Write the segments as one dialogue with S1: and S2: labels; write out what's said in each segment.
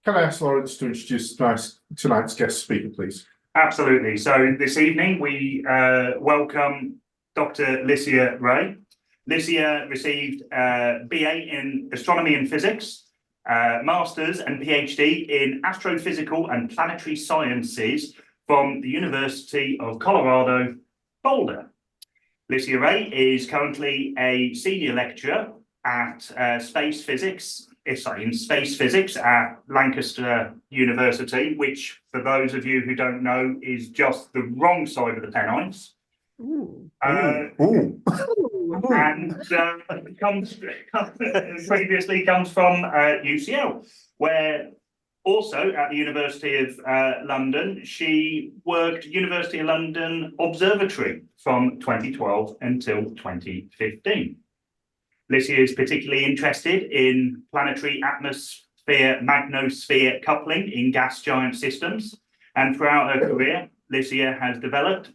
S1: Can I ask Lawrence to introduce tonight's guest speaker, please?
S2: Absolutely. So this evening we welcome Dr. Licia Ray. Licia received a BA in Astronomy and Physics, Masters and PhD in Astrophysical and Planetary Sciences from the University of Colorado, Boulder. Licia Ray is currently a senior lecturer at space physics at Lancaster University, which, for those of you who don't know, is just the wrong side of the Pennines.
S1: Ooh.
S2: And previously comes from UCL, where also at the University of London, she worked University of London Observatory from 2012 until 2015. Licia is particularly interested in planetary atmosphere-magnetosphere coupling in gas giant systems. And throughout her career, Licia has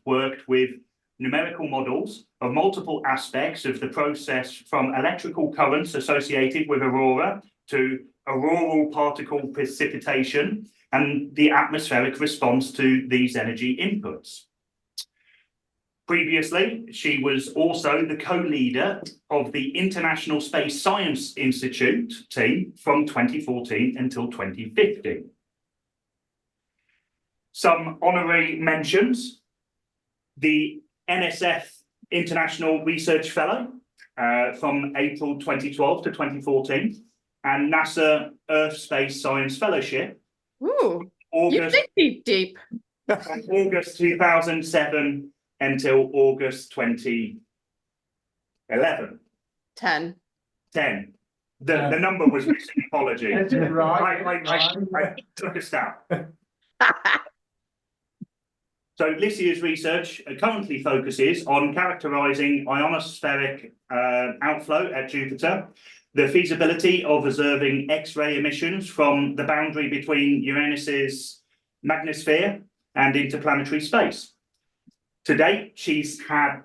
S2: worked with numerical models of multiple aspects of the process, from electrical currents associated with aurora to auroral particle precipitation and the atmospheric response to these energy inputs. Previously, she was also the co-leader of the International Space Science Institute team from 2014 until 2015. Some honorary mentions: the NSF International Research Fellow from April 2012 to 2014, and NASA Earth Space Science Fellowship.
S3: Ooh,
S2: August,
S3: you dig deep.
S2: August 2007 until August 2011.
S3: 10.
S2: The number was missing. Apologies.
S1: Right.
S2: I took a stab. So Licia's research currently focuses on characterising ionospheric outflow at Jupiter, the feasibility of observing X-ray emissions from the boundary between Uranus's magnetosphere and interplanetary space. To date, she's had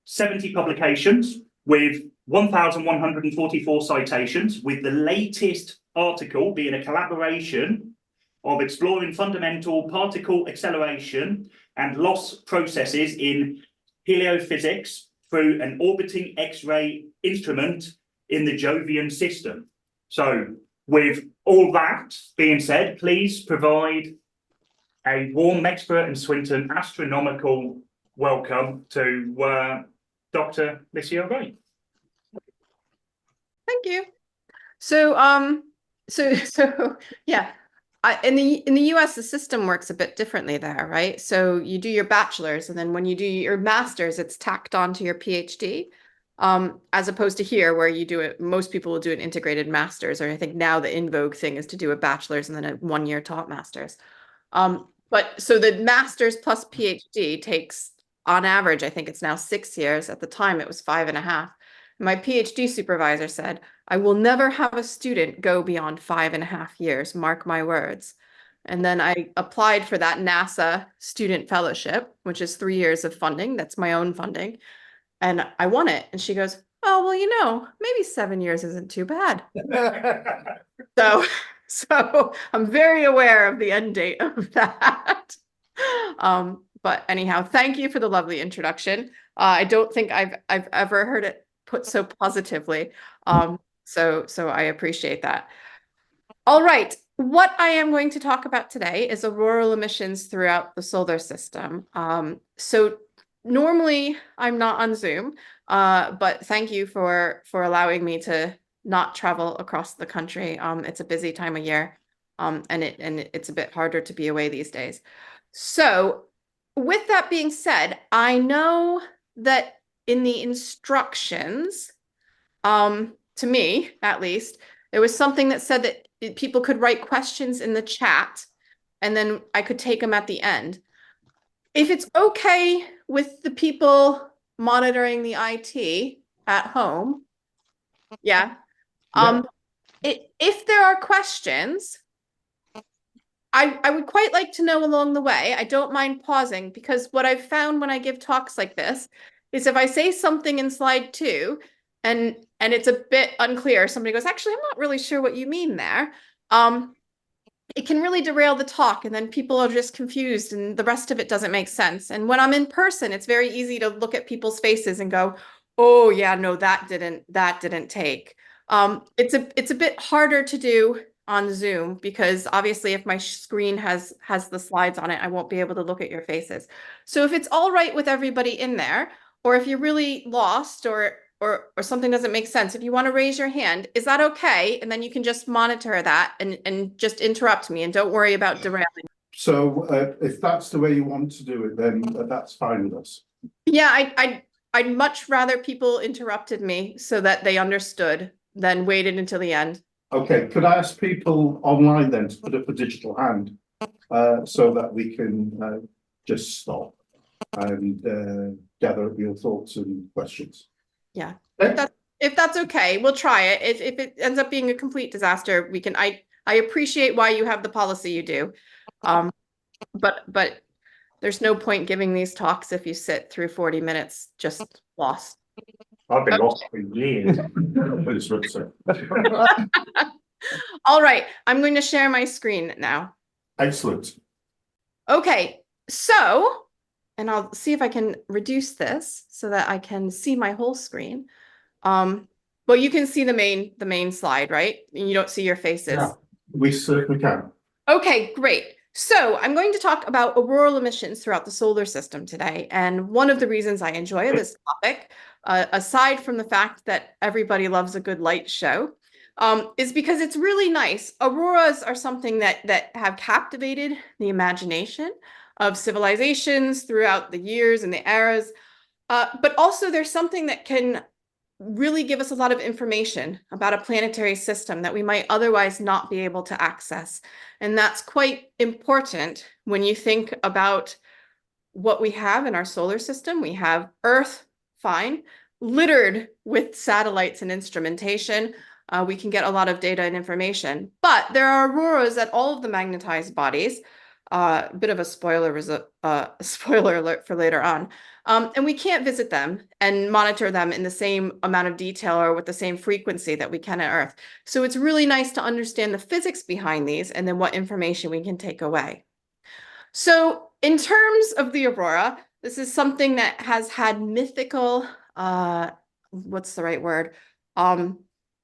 S2: 70 publications with 1,144 citations, with the latest article being a collaboration of exploring fundamental particle acceleration and loss processes in heliophysics through an orbiting X-ray instrument in the Jovian system. So, with all that being said, please provide a warm Mexborough and Swinton astronomical welcome to Dr. Licia Ray.
S3: Thank you. So yeah. In the US, the system works a bit differently there, right? So you do your bachelor's, and then when you do your master's, it's tacked onto your PhD, as opposed to here, where you do it. Most people will do an integrated master's, or I think now the in vogue thing is to do a bachelor's and then a 1-year taught master's. But so the master's plus PhD takes, on average, I think it's now 6 years. At the time, it was 5.5. My PhD supervisor said, "I will never have a student go beyond 5.5 years, mark my words." And then I applied for that NASA student fellowship, which is 3 years of funding. That's my own funding. And I won it. And she goes, "Oh, well, maybe 7 years isn't too bad." So I'm very aware of the end date of that. But anyhow, thank you for the lovely introduction. I don't think I've ever heard it put so positively. So I appreciate that. All right. What I am going to talk about today is auroral emissions throughout the solar system. So normally I'm not on Zoom, but thank you for allowing me to not travel across the country. It's a busy time of year, and it's a bit harder to be away these days. So with that being said, I know that in the instructions, to me at least, there was something that said that people could write questions in the chat, and then I could take them at the end. If it's okay with the people monitoring the IT at home, yeah. If there are questions, I would quite like to know along the way. I don't mind pausing, because what I've found when I give talks like this is if I say something in slide 2 and it's a bit unclear, somebody goes, "Actually, I'm not really sure what you mean there." it can really derail the talk, and then people are just confused and the rest of it doesn't make sense. And when I'm in person, it's very easy to look at people's faces and go, oh yeah, no, that didn't take. It's a bit harder to do on Zoom because obviously if my screen has the slides on it, I won't be able to look at your faces. So if it's all right with everybody in there, or if you're really lost or something doesn't make sense, if you want to raise your hand, is that okay? And then you can just monitor that and just interrupt me and don't worry about derailing.
S1: So if that's the way you want to do it, then that's fine with us.
S3: Yeah, I'd much rather people interrupted me so that they understood than waited until the end.
S1: Okay, could I ask people online then to put up a digital hand so that we can just stop and gather up your thoughts and questions?
S3: Yeah,
S1: Okay.
S3: if that's okay, we'll try it. If it ends up being a complete disaster, we can. I appreciate why you have the policy you do, but there's no point giving these talks if you sit through 40 minutes just lost.
S2: I've been lost for years.
S3: All right, I'm going to share my screen now.
S1: Excellent.
S3: Okay, so, and I'll see if I can reduce this so that I can see my whole screen. Well, you can see the main slide, right? You don't see your faces.
S1: Yeah, we certainly can.
S3: Okay, great. So I'm going to talk about auroral emissions throughout the solar system today. And one of the reasons I enjoy this topic, aside from the fact that everybody loves a good light show, is because it's really nice. Auroras are something that have captivated the imagination of civilizations throughout the years and the eras. But also there's something that can really give us a lot of information about a planetary system that we might otherwise not be able to access. And that's quite important when you think about what we have in our solar system. We have Earth, fine, littered with satellites and instrumentation. We can get a lot of data and information, but there are auroras at all of the magnetized bodies. A bit of a spoiler alert for later on. And we can't visit them and monitor them in the same amount of detail or with the same frequency that we can at Earth. So it's really nice to understand the physics behind these and then what information we can take away. So in terms of the aurora, this is something that has had mythical, what's the right word?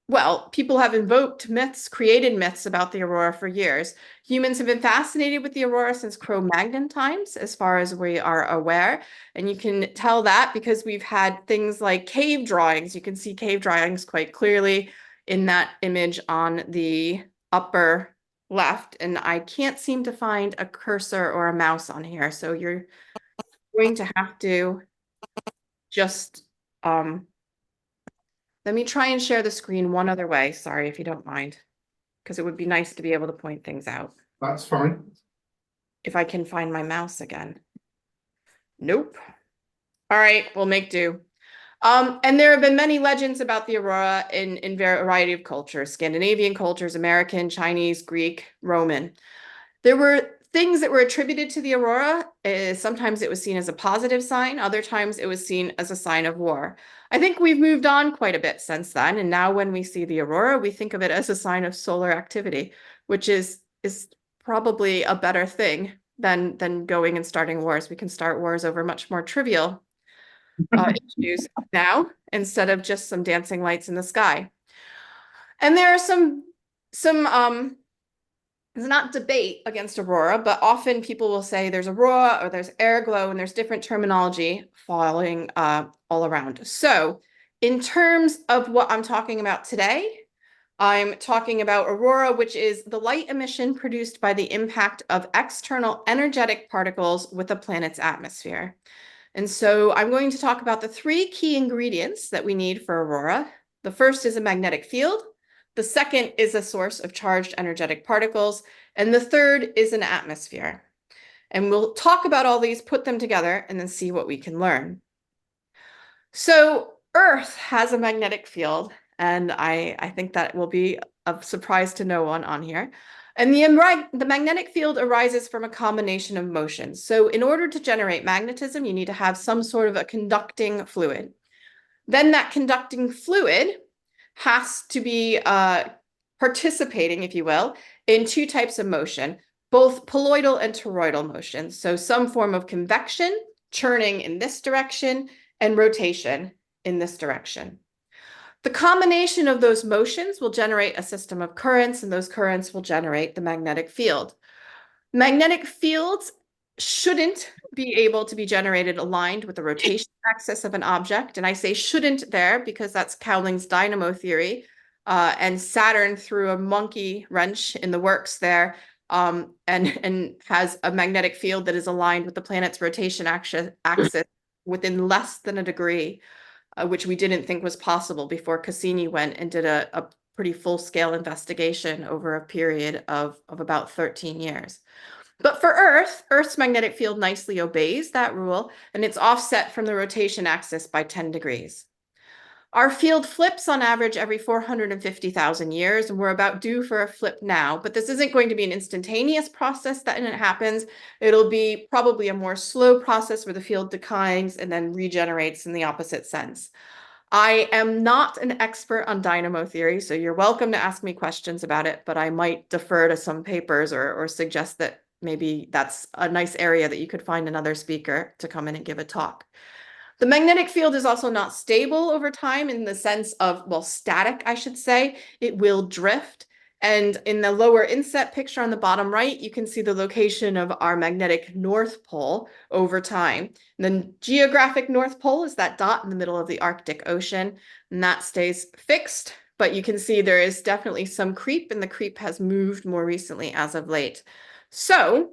S3: Well, people have invoked myths, created myths about the aurora for years. Humans have been fascinated with the aurora since Cro-Magnon times, as far as we are aware. And you can tell that because we've had things like cave drawings. You can see cave drawings quite clearly in that image on the upper left. And I can't seem to find a cursor or a mouse on here. So you're going to have to just... let me try and share the screen one other way. Sorry, if you don't mind, because it would be nice to be able to point things out.
S1: That's fine.
S3: If I can find my mouse again. Nope. All right, we'll make do. And there have been many legends about the aurora in a variety of cultures, Scandinavian cultures, American, Chinese, Greek, Roman. There were things that were attributed to the aurora. Sometimes it was seen as a positive sign. Other times it was seen as a sign of war. I think we've moved on quite a bit since then. And now when we see the aurora, we think of it as a sign of solar activity, which is probably a better thing than going and starting wars. We can start wars over much more trivial issues now instead of just some dancing lights in the sky. And there are some it's not debate against aurora, but often people will say there's aurora or there's air glow, and there's different terminology falling all around. So in terms of what I'm talking about today, I'm talking about aurora, which is the light emission produced by the impact of external energetic particles with a planet's atmosphere. And so I'm going to talk about the three key ingredients that we need for aurora. The first is a magnetic field. The second is a source of charged energetic particles. And the third is an atmosphere. And we'll talk about all these, put them together, and then see what we can learn. So Earth has a magnetic field, and I think that will be a surprise to no one on here. And the magnetic field arises from a combination of motions. So in order to generate magnetism, you need to have some sort of a conducting fluid. Then that conducting fluid has to be participating, if you will, in two types of motion, both poloidal and toroidal motion. So some form of convection, churning in this direction, and rotation in this direction. The combination of those motions will generate a system of currents, and those currents will generate the magnetic field. Magnetic fields shouldn't be able to be generated aligned with the rotation axis of an object. And I say shouldn't there because that's Cowling's dynamo theory. And Saturn threw a monkey wrench in the works there, and has a magnetic field that is aligned with the planet's rotation axis within less than a degree, which we didn't think was possible before Cassini went and did a pretty full-scale investigation over a period of about 13 years. But for Earth's magnetic field nicely obeys that rule, and it's offset from the rotation axis by 10 degrees. Our field flips on average every 450,000 years, and we're about due for a flip now, but this isn't going to be an instantaneous process that when it happens. It'll be probably a more slow process where the field declines and then regenerates in the opposite sense. I am not an expert on dynamo theory, so you're welcome to ask me questions about it, but I might defer to some papers or suggest that maybe that's a nice area that you could find another speaker to come in and give a talk. The magnetic field is also not stable over time in the sense of, well, static, I should say. It will drift. And in the lower inset picture on the bottom right, you can see the location of our magnetic North Pole over time. And the geographic North Pole is that dot in the middle of the Arctic Ocean, and that stays fixed. But you can see there is definitely some creep, and the creep has moved more recently as of late. So,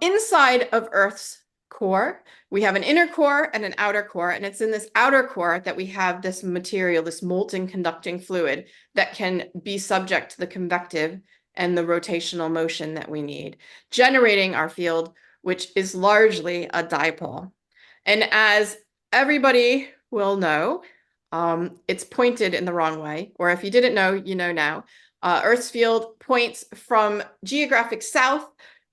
S3: inside of Earth's core, we have an inner core and an outer core, and it's in this outer core that we have this material, this molten conducting fluid that can be subject to the convective and the rotational motion that we need, generating our field, which is largely a dipole. And as everybody will know, it's pointed in the wrong way, or if you didn't know, you know now. Earth's field points from geographic south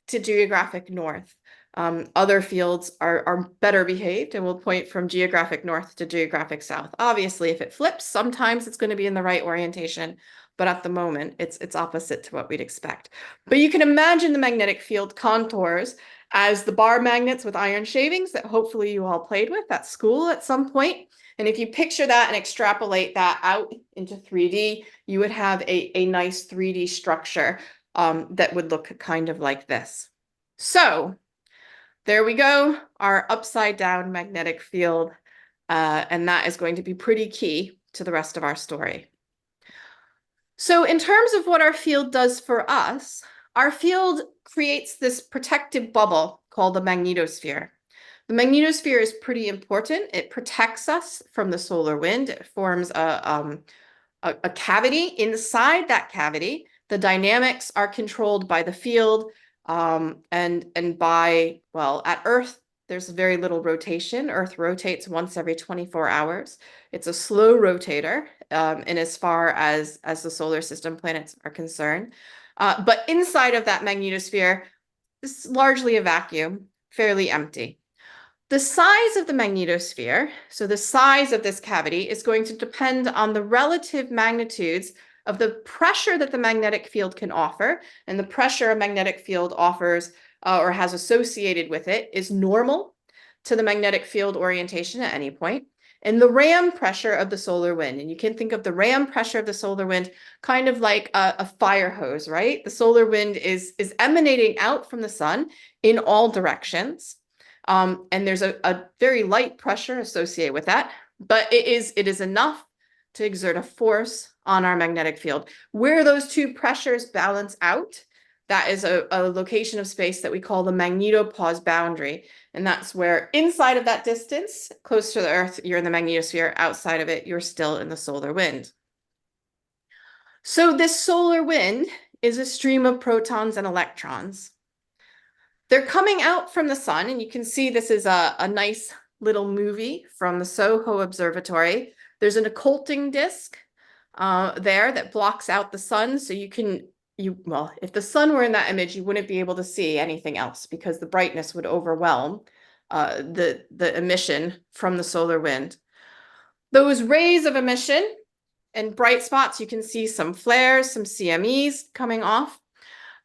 S3: to geographic north. Other fields are better behaved and will point from geographic north to geographic south. Obviously, if it flips, sometimes it's going to be in the right orientation, but at the moment, it's opposite to what we'd expect. But you can imagine the magnetic field contours as the bar magnets with iron shavings that hopefully you all played with at school at some point. And if you picture that and extrapolate that out into 3D, you would have a nice 3D structure that would look kind of like this. So there we go, our upside down magnetic field, and that is going to be pretty key to the rest of our story. So in terms of what our field does for us, our field creates this protective bubble called the magnetosphere. The magnetosphere is pretty important. It protects us from the solar wind. It forms a cavity. Inside that cavity, the dynamics are controlled by the field, and by, well, at Earth, there's very little rotation. Earth rotates once every 24 hours. It's a slow rotator, in as far as the solar system planets are concerned. But inside of that magnetosphere, it's largely a vacuum, fairly empty. The size of the magnetosphere, so the size of this cavity, is going to depend on the relative magnitudes of the pressure that the magnetic field can offer. And the pressure a magnetic field offers or has associated with it is normal to the magnetic field orientation at any point. And the ram pressure of the solar wind. And you can think of the ram pressure of the solar wind kind of like a fire hose, right? The solar wind is emanating out from the sun in all directions. And there's a very light pressure associated with that, but it is enough to exert a force on our magnetic field. Where those two pressures balance out, that is a location of space that we call the magnetopause boundary. And that's where inside of that distance, close to the Earth, you're in the magnetosphere. Outside of it, you're still in the solar wind. So this solar wind is a stream of protons and electrons. They're coming out from the sun, and you can see this is a nice little movie from the Soho Observatory. There's an occulting disk there that blocks out the sun, so well, if the sun were in that image, you wouldn't be able to see anything else because the brightness would overwhelm the emission from the solar wind. Those rays of emission in bright spots, you can see some flares, some CMEs coming off.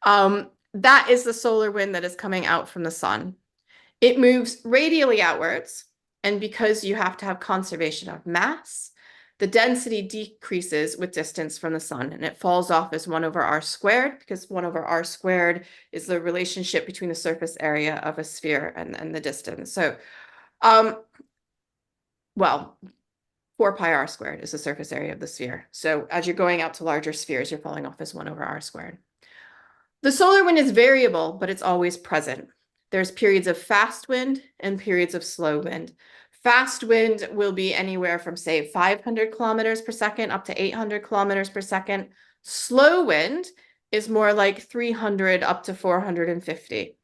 S3: That is the solar wind that is coming out from the sun. It moves radially outwards, and because you have to have conservation of mass, the density decreases with distance from the sun, and it falls off as 1 over r squared, because 1 over r squared is the relationship between the surface area of a sphere and the distance. So, well, 4 pi r squared is the surface area of the sphere. So as you're going out to larger spheres, you're falling off as 1 over r squared. The solar wind is variable, but it's always present. There's periods of fast wind and periods of slow wind. Fast wind will be anywhere from, say, 500 kilometers per second up to 800 kilometers per second. Slow wind is more like 300 up to 450.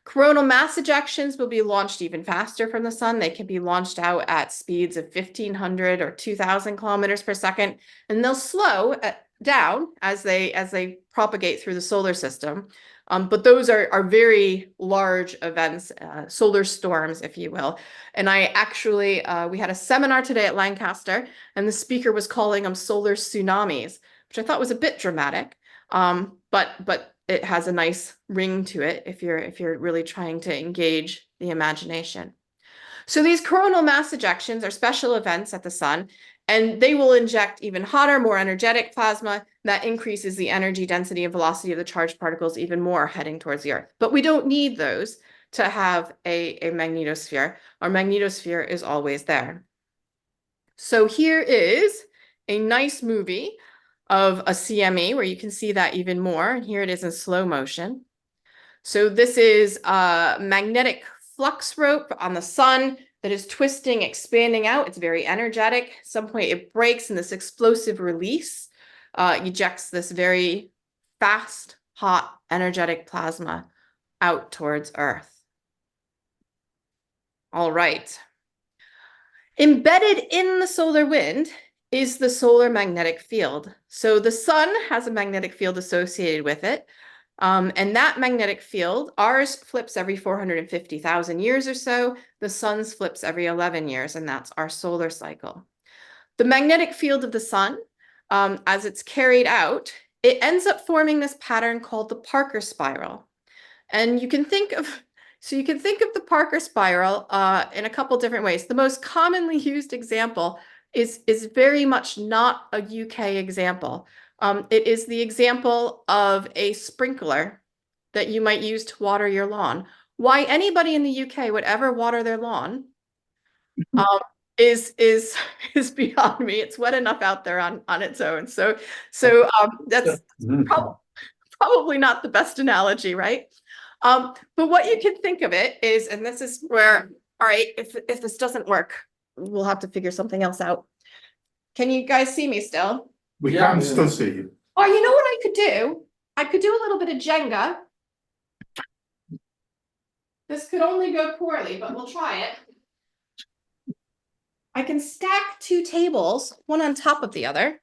S3: Coronal mass ejections will be launched even faster from the sun. They can be launched out at speeds of 1,500 or 2,000 kilometers per second, and they'll slow down as they propagate through the solar system. But those are very large events, solar storms, if you will. And I actually, we had a seminar today at Lancaster, and the speaker was calling them solar tsunamis, which I thought was a bit dramatic. But it has a nice ring to it if you're really trying to engage the imagination. So these coronal mass ejections are special events at the sun, and they will inject even hotter, more energetic plasma that increases the energy, density, and velocity of the charged particles even more heading towards the Earth. But we don't need those to have a magnetosphere. Our magnetosphere is always there. So here is a nice movie of a CME where you can see that even more. And here it is in slow motion. So this is a magnetic flux rope on the sun that is twisting, expanding out. It's very energetic. At some point it breaks, and this explosive release ejects this very fast, hot, energetic plasma out towards Earth. All right. Embedded in the solar wind is the solar magnetic field. So the sun has a magnetic field associated with it. And that magnetic field, ours flips every 450,000 years or so. The sun's flips every 11 years, and that's our solar cycle. The magnetic field of the sun, as it's carried out, it ends up forming this pattern called the Parker spiral. And you can think of the Parker spiral in a couple different ways. The most commonly used example is very much not a UK example. It is the example of a sprinkler that you might use to water your lawn. Why anybody in the UK would ever water their lawn is beyond me. It's wet enough out there on its own. So that's probably not the best analogy, right? But what you can think of it is, and this is where, all right, if this doesn't work, we'll have to figure something else out. Can you guys see me still?
S1: We can still see you.
S3: Oh, you know what I could do? I could do a little bit of Jenga. This could only go poorly, but we'll try it. I can stack 2 tables, one on top of the other.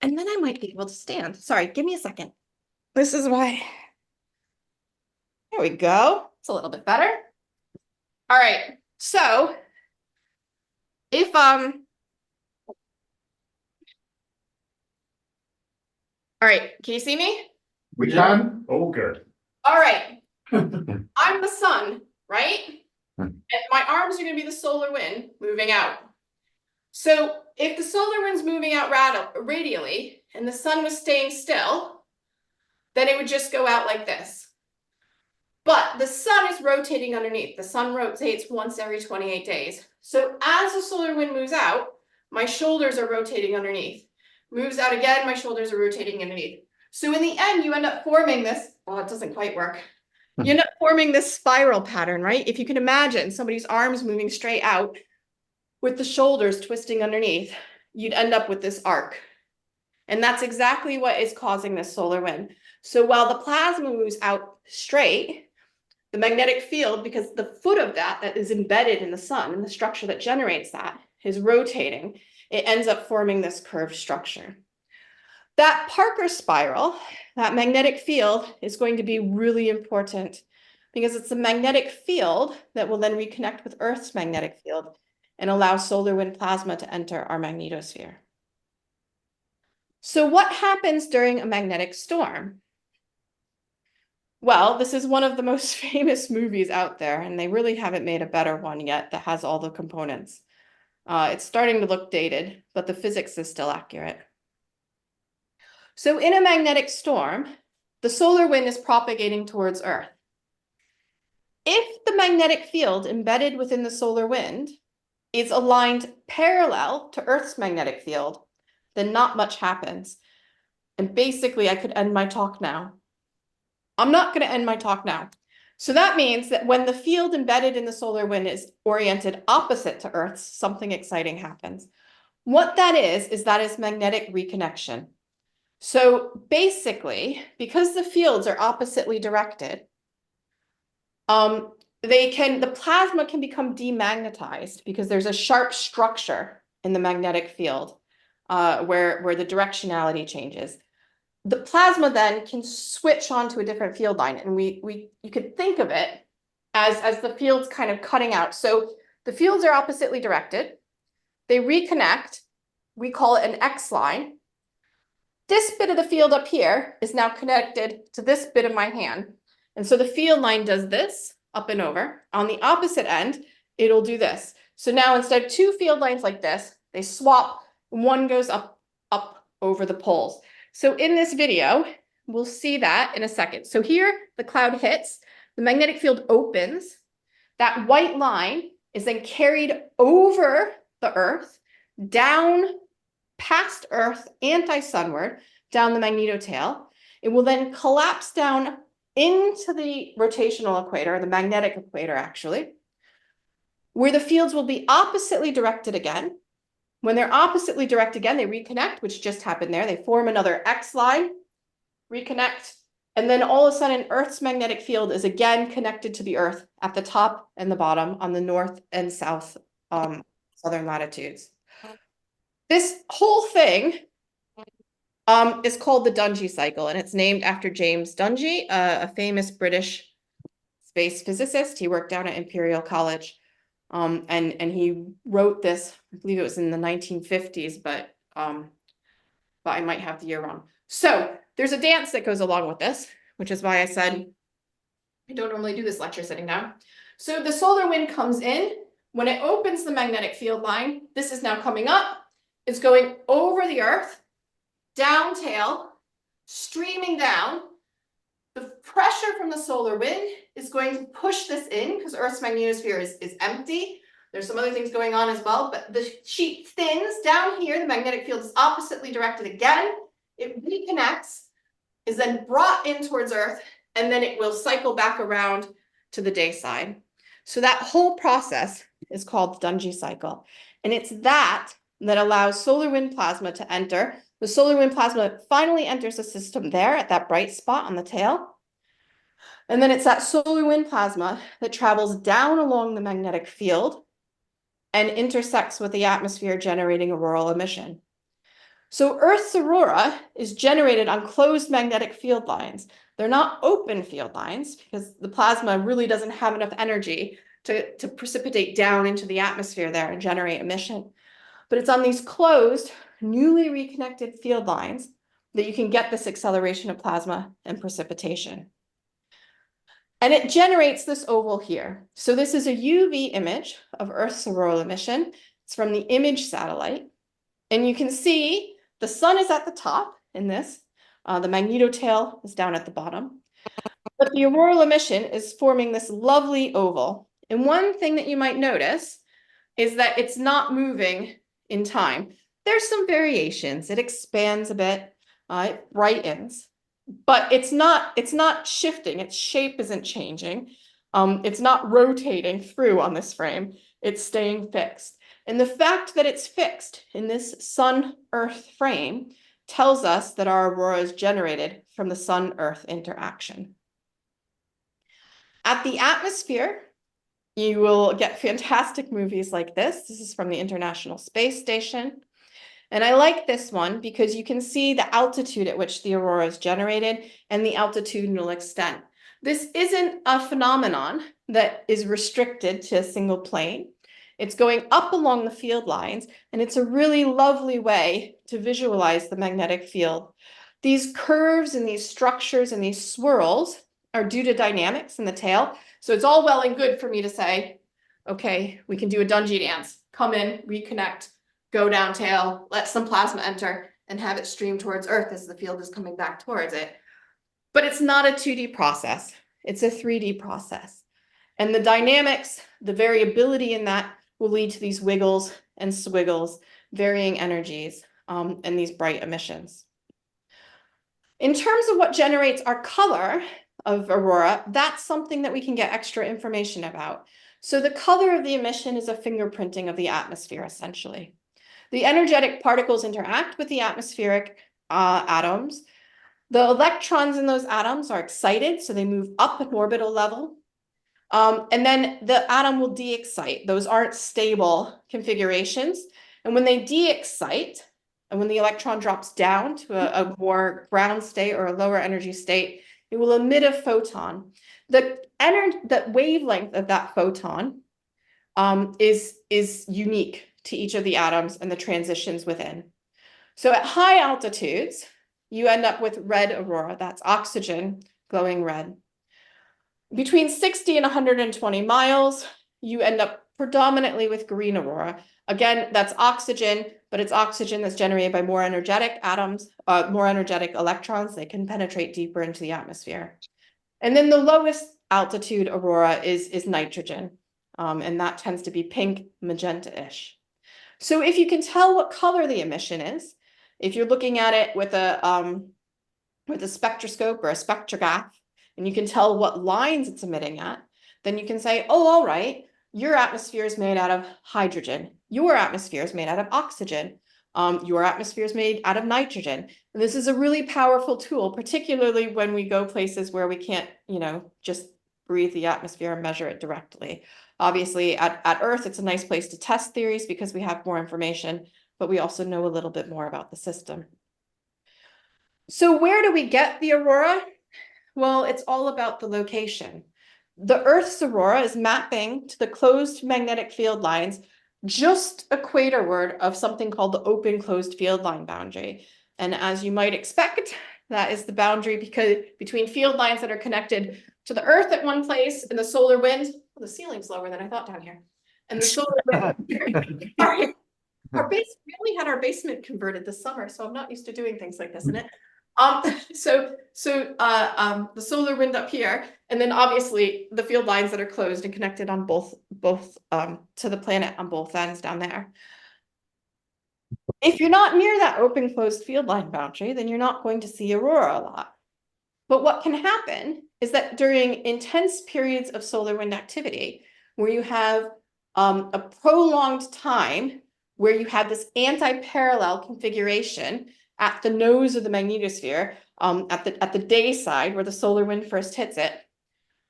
S3: And then I might be able to stand. Sorry, give me a second. This is why. There we go. It's a little bit better. All right. So if all right, can you see me?
S1: We can.
S2: All good.
S3: All right. I'm the sun, right? And my arms are going to be the solar wind moving out. So if the solar wind's moving out radially and the sun was staying still, then it would just go out like this. But the sun is rotating underneath. The sun rotates once every 28 days. So as the solar wind moves out, my shoulders are rotating underneath. Moves out again, my shoulders are rotating underneath. So in the end, you end up forming this, oh, it doesn't quite work. You end up forming this spiral pattern, right? If you can imagine somebody's arms moving straight out with the shoulders twisting underneath, you'd end up with this arc. And that's exactly what is causing this solar wind. So while the plasma moves out straight, the magnetic field, because the foot of that is embedded in the sun and the structure that generates that is rotating, it ends up forming this curved structure. That Parker spiral, that magnetic field, is going to be really important because it's the magnetic field that will then reconnect with Earth's magnetic field and allow solar wind plasma to enter our magnetosphere. So what happens during a magnetic storm? Well, this is one of the most famous movies out there, and they really haven't made a better one yet that has all the components. It's starting to look dated, but the physics is still accurate. So in a magnetic storm, the solar wind is propagating towards Earth. If the magnetic field embedded within the solar wind is aligned parallel to Earth's magnetic field, then not much happens. And basically, I could end my talk now. I'm not going to end my talk now. So that means that when the field embedded in the solar wind is oriented opposite to Earth's, something exciting happens. What that is magnetic reconnection. So basically, because the fields are oppositely directed, the plasma can become demagnetized because there's a sharp structure in the magnetic field where the directionality changes. The plasma then can switch onto a different field line, and you could think of it as the fields kind of cutting out. So the fields are oppositely directed. They reconnect. We call it an X line. This bit of the field up here is now connected to this bit of my hand. And so the field line does this up and over. On the opposite end, it'll do this. So now instead of two field lines like this, they swap. One goes up over the poles. So in this video, we'll see that in a second. So here, the cloud hits, the magnetic field opens. That white line is then carried over the Earth, down past Earth, anti-sunward, down the magnetotail. It will then collapse down into the rotational equator, the magnetic equator actually, where the fields will be oppositely directed again. When they're oppositely directed again, they reconnect, which just happened there. They form another X line, reconnect, and then all of a sudden Earth's magnetic field is again connected to the Earth at the top and the bottom on the north and south southern latitudes. This whole thing is called the Dungy cycle, and it's named after James Dungy, a famous British space physicist. He worked down at Imperial College. And he wrote this, I believe it was in the 1950s, but I might have the year wrong. So there's a dance that goes along with this, which is why I said I don't normally do this lecture sitting down. So the solar wind comes in. When it opens the magnetic field line, this is now coming up. It's going over the Earth, down tail, streaming down. The pressure from the solar wind is going to push this in because Earth's magnetosphere is empty. There's some other things going on as well, but the sheet thins down here. The magnetic field is oppositely directed again. It reconnects, is then brought in towards Earth, and then it will cycle back around to the day side. So that whole process is called the Dungy cycle. And it's that allows solar wind plasma to enter. The solar wind plasma finally enters the system there at that bright spot on the tail. And then it's that solar wind plasma that travels down along the magnetic field and intersects with the atmosphere, generating auroral emission. So Earth's aurora is generated on closed magnetic field lines. They're not open field lines because the plasma really doesn't have enough energy to precipitate down into the atmosphere there and generate emission. But it's on these closed, newly reconnected field lines that you can get this acceleration of plasma and precipitation. And it generates this oval here. So this is a UV image of Earth's auroral emission. It's from the IMAGE satellite. And you can see the sun is at the top in this. The magnetotail is down at the bottom. But the auroral emission is forming this lovely oval. And one thing that you might notice is that it's not moving in time. There's some variations. It expands a bit, it brightens, but it's not shifting. Its shape isn't changing. It's not rotating through on this frame. It's staying fixed. And the fact that it's fixed in this Sun-Earth frame tells us that our aurora is generated from the Sun-Earth interaction. At the atmosphere, you will get fantastic movies like this. This is from the International Space Station. And I like this one because you can see the altitude at which the aurora is generated and the altitudinal extent. This isn't a phenomenon that is restricted to a single plane. It's going up along the field lines, and it's a really lovely way to visualize the magnetic field. These curves and these structures and these swirls are due to dynamics in the tail. So it's all well and good for me to say, okay, we can do a Dungy dance, come in, reconnect, go down tail, let some plasma enter, and have it stream towards Earth as the field is coming back towards it. But it's not a 2D process, it's a 3D process. And the dynamics, the variability in that will lead to these wiggles and swiggles, varying energies, and these bright emissions. In terms of what generates our color of aurora, that's something that we can get extra information about. So the color of the emission is a fingerprinting of the atmosphere, essentially. The energetic particles interact with the atmospheric atoms. The electrons in those atoms are excited, so they move up an orbital level. And then the atom will de-excite. Those aren't stable configurations. And when they de-excite, and when the electron drops down to a more ground state or a lower energy state, it will emit a photon. The wavelength of that photon is unique to each of the atoms and the transitions within. So at high altitudes, you end up with red aurora. That's oxygen glowing red. Between 60 and 120 miles, you end up predominantly with green aurora. Again, that's oxygen, but it's oxygen that's generated by more energetic atoms, more energetic electrons. They can penetrate deeper into the atmosphere. And then the lowest altitude aurora is nitrogen, and that tends to be pink, magenta-ish. So if you can tell what color the emission is, if you're looking at it with a spectroscope or a spectrograph, and you can tell what lines it's emitting at, then you can say, oh, all right, your atmosphere is made out of hydrogen. Your atmosphere is made out of oxygen. Your atmosphere is made out of nitrogen. And this is a really powerful tool, particularly when we go places where we can't, just breathe the atmosphere and measure it directly. Obviously, at Earth, it's a nice place to test theories because we have more information, but we also know a little bit more about the system. So where do we get the aurora? Well, it's all about the location. The Earth's aurora is mapping to the closed magnetic field lines just equatorward of something called the open closed field line boundary. And as you might expect, that is the boundary between field lines that are connected to the Earth at one place and the solar wind. Well, the ceiling's lower than I thought down here. And the solar wind. Our base, we only had our basement converted this summer, so I'm not used to doing things like this, isn't it? So the solar wind up here, and then obviously the field lines that are closed and connected on both to the planet on both ends down there. If you're not near that open closed field line boundary, then you're not going to see aurora a lot. But what can happen is that during intense periods of solar wind activity, where you have a prolonged time where you have this anti-parallel configuration at the nose of the magnetosphere, at the day side where the solar wind first hits it,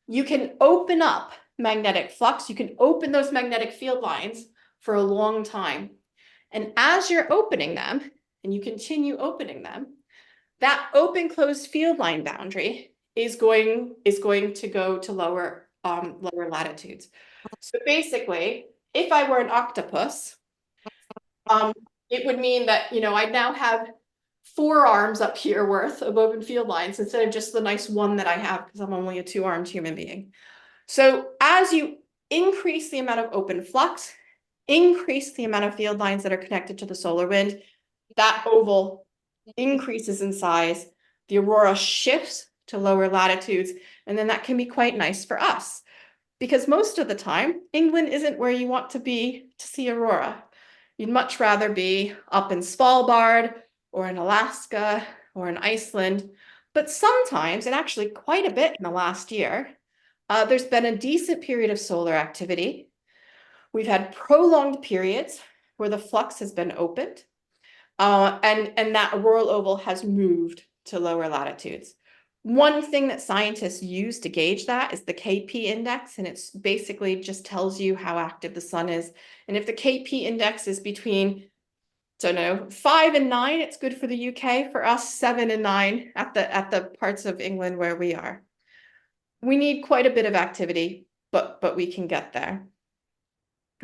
S3: you can open up magnetic flux. You can open those magnetic field lines for a long time. And as you're opening them, and you continue opening them, that open closed field line boundary is going to go to lower latitudes. So basically, if I were an octopus, it would mean that, I now have 4 arms up here worth of open field lines instead of just the nice one that I have because I'm only a 2-armed human being. So as you increase the amount of open flux, increase the amount of field lines that are connected to the solar wind, that oval increases in size, the aurora shifts to lower latitudes, and then that can be quite nice for us. Because most of the time, England isn't where you want to be to see aurora. You'd much rather be up in Svalbard, or in Alaska, or in Iceland. But sometimes, and actually quite a bit in the last year, there's been a decent period of solar activity. We've had prolonged periods where the flux has been opened, and that auroral oval has moved to lower latitudes. One thing that scientists use to gauge that is the KP index, and it's basically just tells you how active the sun is. And if the KP index is between 5 and 9, it's good for the UK. For us, 7 and 9 at the parts of England where we are. We need quite a bit of activity, but we can get there.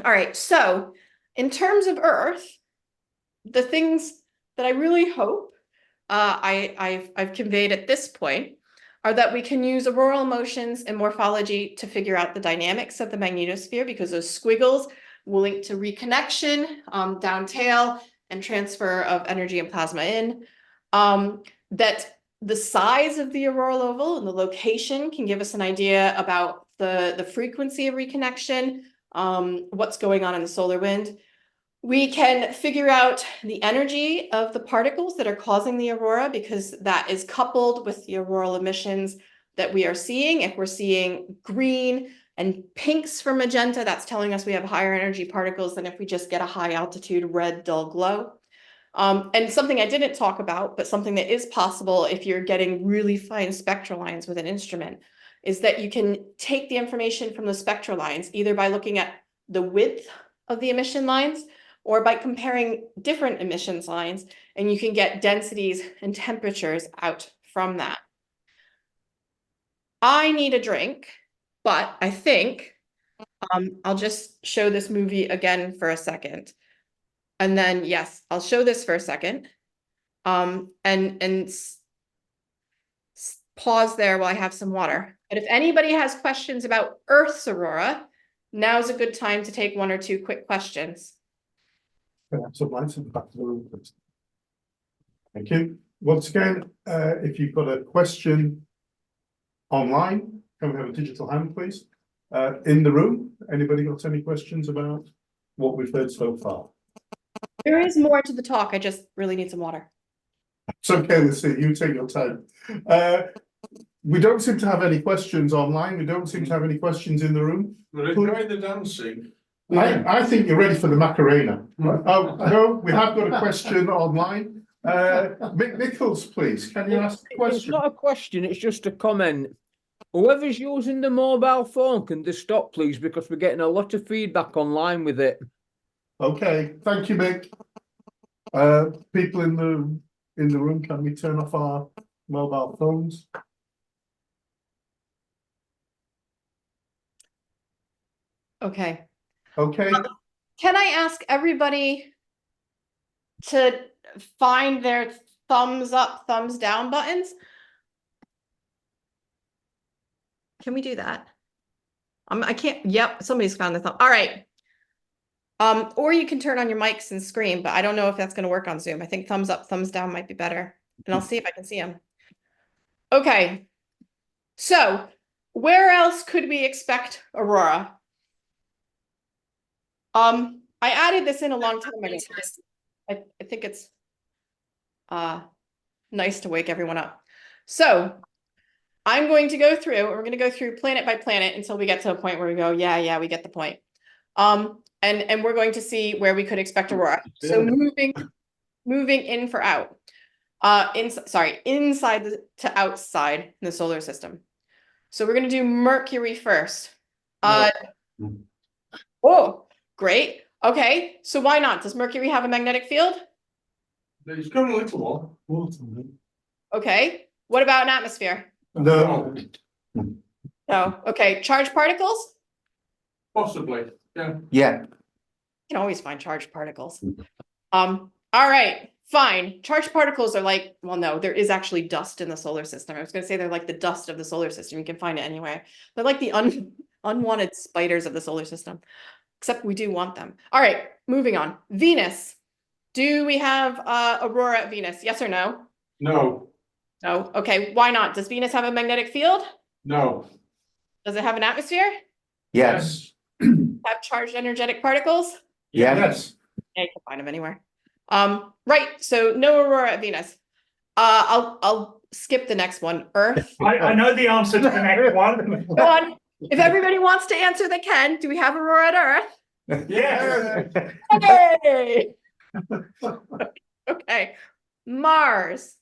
S3: All right, so in terms of Earth, the things that I really hope I've conveyed at this point are that we can use auroral motions and morphology to figure out the dynamics of the magnetosphere, because those squiggles will link to reconnection, down tail, and transfer of energy and plasma in. That the size of the auroral oval and the location can give us an idea about the frequency of reconnection, what's going on in the solar wind. We can figure out the energy of the particles that are causing the aurora, because that is coupled with the auroral emissions that we are seeing. If we're seeing green and pinks for magenta, that's telling us we have higher energy particles than if we just get a high altitude red dull glow. And something I didn't talk about, but something that is possible if you're getting really fine spectral lines with an instrument, is that you can take the information from the spectral lines either by looking at the width of the emission lines or by comparing different emissions lines, and you can get densities and temperatures out from that. I need a drink, but I think I'll just show this movie again for a second. And then, yes, I'll show this for a second. And pause there while I have some water. But if anybody has questions about Earth's aurora, now's a good time to take 1 or 2 quick questions.
S1: Some lights in the back of the room, please. Thank you. Once again, if you've got a question online, can we have a digital hand, please? In the room, anybody got any questions about what we've heard so far?
S3: There is more to the talk. I just really need some water.
S1: It's okay, Lucy, you take your time. We don't seem to have any questions online. We don't seem to have any questions in the room.
S4: We're enjoying the dancing.
S1: I think you're ready for the Macarena. Oh, no, we have got a question online. Mick Nichols, please, can you ask a
S5: It's
S1: question?
S5: not a question, it's just a comment. Whoever's using the mobile phone, can they stop, please? Because we're getting a lot of feedback online with it.
S1: Okay, thank you, Mick. People in the room, can we turn off our mobile phones?
S3: Okay.
S1: Okay,
S3: Can I ask everybody to find their thumbs up, thumbs down buttons? Can we do that? I can't, yep, somebody's found the thumb. All right. Or you can turn on your mics and scream, but I don't know if that's going to work on Zoom. I think thumbs up, thumbs down might be better. And I'll see if I can see them. Okay. So where else could we expect aurora? I added this in a long time ago. I think it's nice to wake everyone up. So I'm going to go through, we're going to go through planet by planet until we get to a point where we go, yeah, we get the point. And we're going to see where we could expect aurora. So moving in for out. Inside to outside the solar system. So we're going to do Mercury first. Oh, great. Okay, so why not? Does Mercury have a magnetic field?
S4: It's got a little one.
S3: Okay. What about an atmosphere?
S1: no,
S3: No. Okay. Charged particles?
S4: Possibly, yeah.
S1: yeah,
S3: You can always find charged particles. All right, fine. Charged particles are like, well, no, there is actually dust in the solar system. I was going to say they're like the dust of the solar system. You can find it anywhere. They're like the unwanted spiders of the solar system, except we do want them. All right, moving on. Venus. Do we have aurora at Venus? Yes or no?
S4: No,
S3: No. Okay, why not? Does Venus have a magnetic field?
S4: no.
S3: Does it have an atmosphere?
S1: yes,
S3: Have charged energetic particles?
S1: yes.
S3: Yeah, you can find them anywhere. Right, so no aurora at Venus. I'll skip the next one. Earth.
S2: I know the answer to the next one.
S3: Go on. If everybody wants to answer, they can. Do we have aurora at Earth?
S2: Yes.
S3: Hey! Okay. Mars.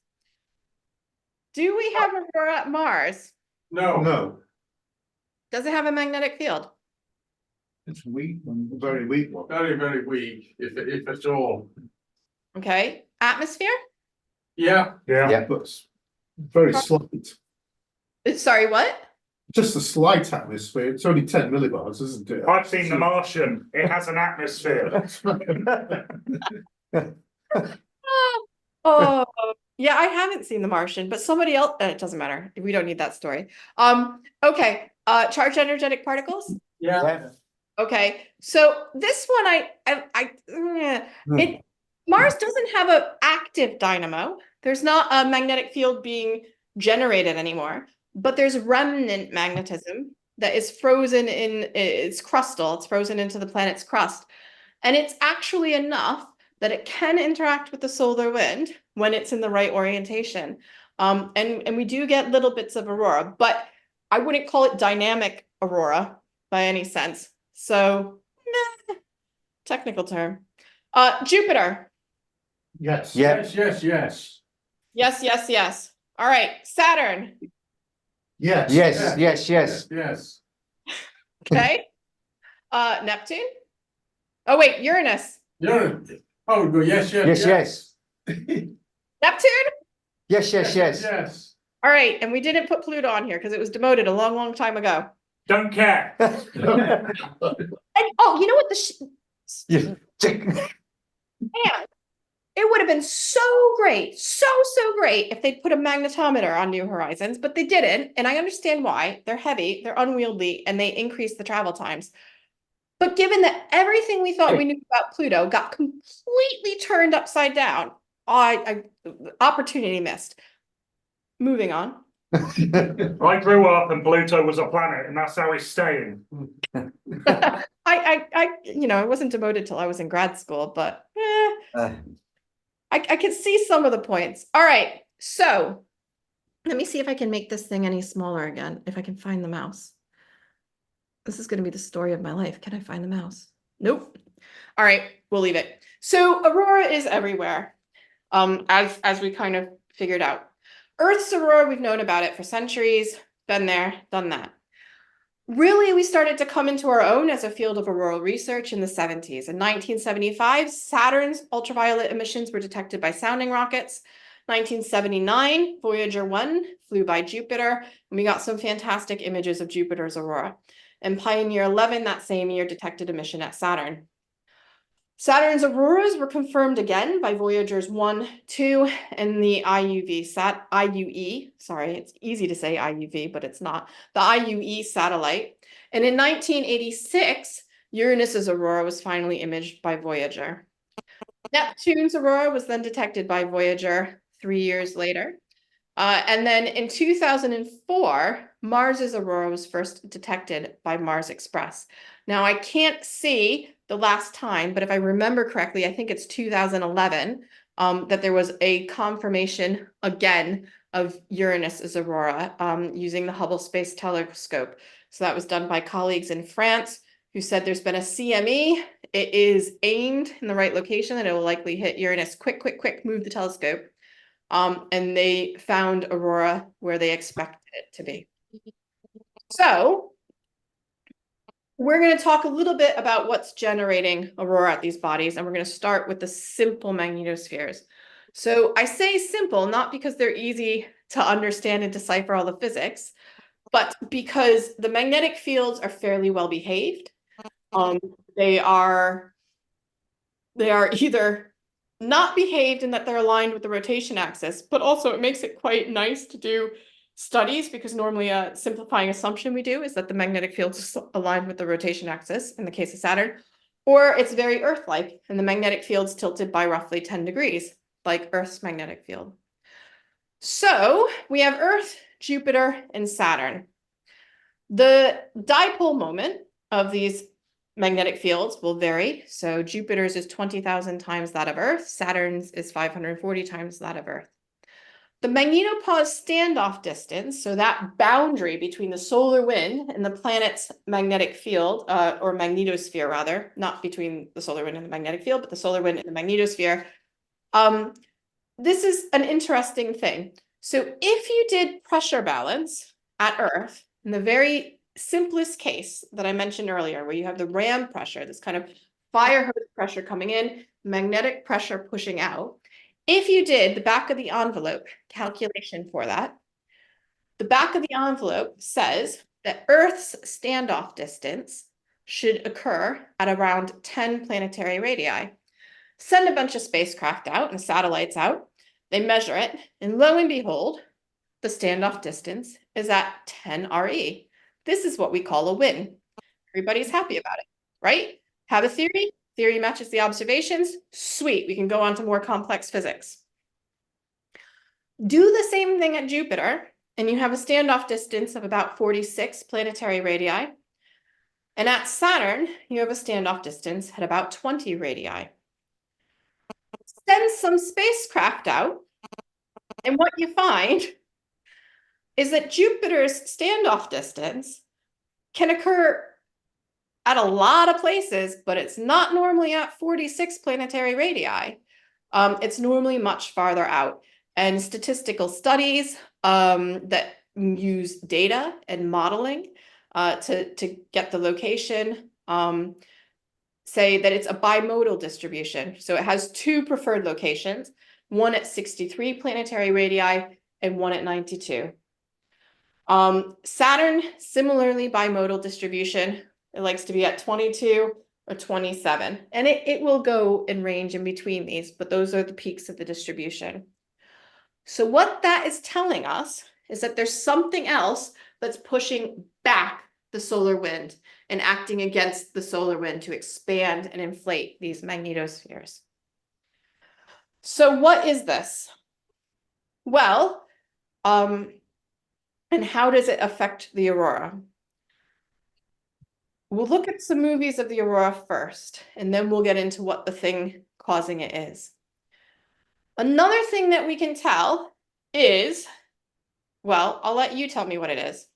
S3: Do we have aurora at Mars?
S4: No.
S1: No,
S3: Does it have a magnetic field?
S1: it's weak, very weak one.
S4: Very, very weak, if at all.
S3: Okay. Atmosphere?
S4: Yeah,
S2: Yeah.
S1: But very slight.
S3: Sorry, what?
S1: just a slight atmosphere. It's only 10 millibars, isn't it?
S2: I've seen The Martian. It has an atmosphere.
S3: Oh, yeah, I haven't seen The Martian, but somebody else, it doesn't matter. We don't need that story. Okay, charged energetic particles.
S4: Yeah.
S3: Okay, so this one, Mars doesn't have an active dynamo. There's not a magnetic field being generated anymore, but there's remnant magnetism that is frozen in its crustal. It's frozen into the planet's crust. And it's actually enough that it can interact with the solar wind when it's in the right orientation. And we do get little bits of aurora, but I wouldn't call it dynamic aurora by any sense. So, technical term. Jupiter.
S1: Yes.
S4: Yes, yes, yes.
S3: Yes, yes, yes. All right, Saturn.
S1: Yes.
S6: Yes, yes, yes.
S4: Yes.
S3: Okay. Neptune. Oh wait, Uranus.
S4: You're, oh, go, yes, yes.
S6: Yes, yes.
S3: Neptune.
S6: Yes, yes, yes.
S4: Yes.
S3: All right, and we didn't put Pluto on here because it was demoted a long, long time ago.
S2: Don't care.
S3: And oh, you know what?
S6: Yeah.
S3: Man, it would have been so great, so great if they'd put a magnetometer on New Horizons, but they didn't. And I understand why. They're heavy, they're unwieldy, and they increase the travel times. But given that everything we thought we knew about Pluto got completely turned upside down, opportunity missed. Moving on.
S2: I grew up and Pluto was a planet, and that's how it's staying.
S3: I wasn't demoted till I was in grad school, but I can see some of the points. All right, so let me see if I can make this thing any smaller again, if I can find the mouse. This is going to be the story of my life. Can I find the mouse? Nope. All right, we'll leave it. So aurora is everywhere, as we kind of figured out. Earth's aurora, we've known about it for centuries, been there, done that. Really, we started to come into our own as a field of auroral research in the 70s. In 1975, Saturn's ultraviolet emissions were detected by sounding rockets. 1979, Voyager 1 flew by Jupiter, and we got some fantastic images of Jupiter's aurora. And Pioneer 11 that same year detected emission at Saturn. Saturn's auroras were confirmed again by Voyagers 1, 2, and the IUE, sorry, it's easy to say IUV, but it's not, the IUE satellite. And in 1986, Uranus's aurora was finally imaged by Voyager. Neptune's aurora was then detected by Voyager 3 years later. And then in 2004, Mars's aurora was first detected by Mars Express. Now, I can't see the last time, but if I remember correctly, I think it's 2011, that there was a confirmation again of Uranus's aurora using the Hubble Space Telescope. So that was done by colleagues in France who said there's been a CME. It is aimed in the right location and it will likely hit Uranus. Quick, move the telescope. And they found aurora where they expected it to be. So we're going to talk a little bit about what's generating aurora at these bodies, and we're going to start with the simple magnetospheres. So I say simple, not because they're easy to understand and decipher all the physics, but because the magnetic fields are fairly well behaved. They are either not behaved in that they're aligned with the rotation axis, but also it makes it quite nice to do studies because normally a simplifying assumption we do is that the magnetic field is aligned with the rotation axis in the case of Saturn, or it's very Earth-like and the magnetic field's tilted by roughly 10 degrees, like Earth's magnetic field. So we have Earth, Jupiter, and Saturn. The dipole moment of these magnetic fields will vary. So Jupiter's is 20,000 times that of Earth. Saturn's is 540 times that of Earth. The magnetopause standoff distance, so that boundary between the solar wind and the planet's magnetic field, or magnetosphere rather, not between the solar wind and the magnetic field, but the solar wind and the magnetosphere. This is an interesting thing. So if you did pressure balance at Earth, in the very simplest case that I mentioned earlier, where you have the ram pressure, this kind of fire hose pressure coming in, magnetic pressure pushing out. If you did the back of the envelope calculation for that, the back of the envelope says that Earth's standoff distance should occur at around 10 planetary radii. Send a bunch of spacecraft out and satellites out. They measure it, and lo and behold, the standoff distance is at 10 RE. This is what we call a win. Everybody's happy about it, right? Have a theory. Theory matches the observations. Sweet, we can go on to more complex physics. Do the same thing at Jupiter, and you have a standoff distance of about 46 planetary radii. And at Saturn, you have a standoff distance at about 20 radii. Send some spacecraft out, and what you find is that Jupiter's standoff distance can occur at a lot of places, but it's not normally at 46 planetary radii. It's normally much farther out. And statistical studies that use data and modeling to get the location say that it's a bimodal distribution. So it has two preferred locations, one at 63 planetary radii and one at 92. Saturn, similarly bimodal distribution. It likes to be at 22 or 27, and it will go in range in between these, but those are the peaks of the distribution. So what that is telling us is that there's something else that's pushing back the solar wind and acting against the solar wind to expand and inflate these magnetospheres. So what is this? Well, and how does it affect the aurora? We'll look at some movies of the aurora first, and then we'll get into what the thing causing it is. Another thing that we can tell is, well, I'll let you tell me what it is.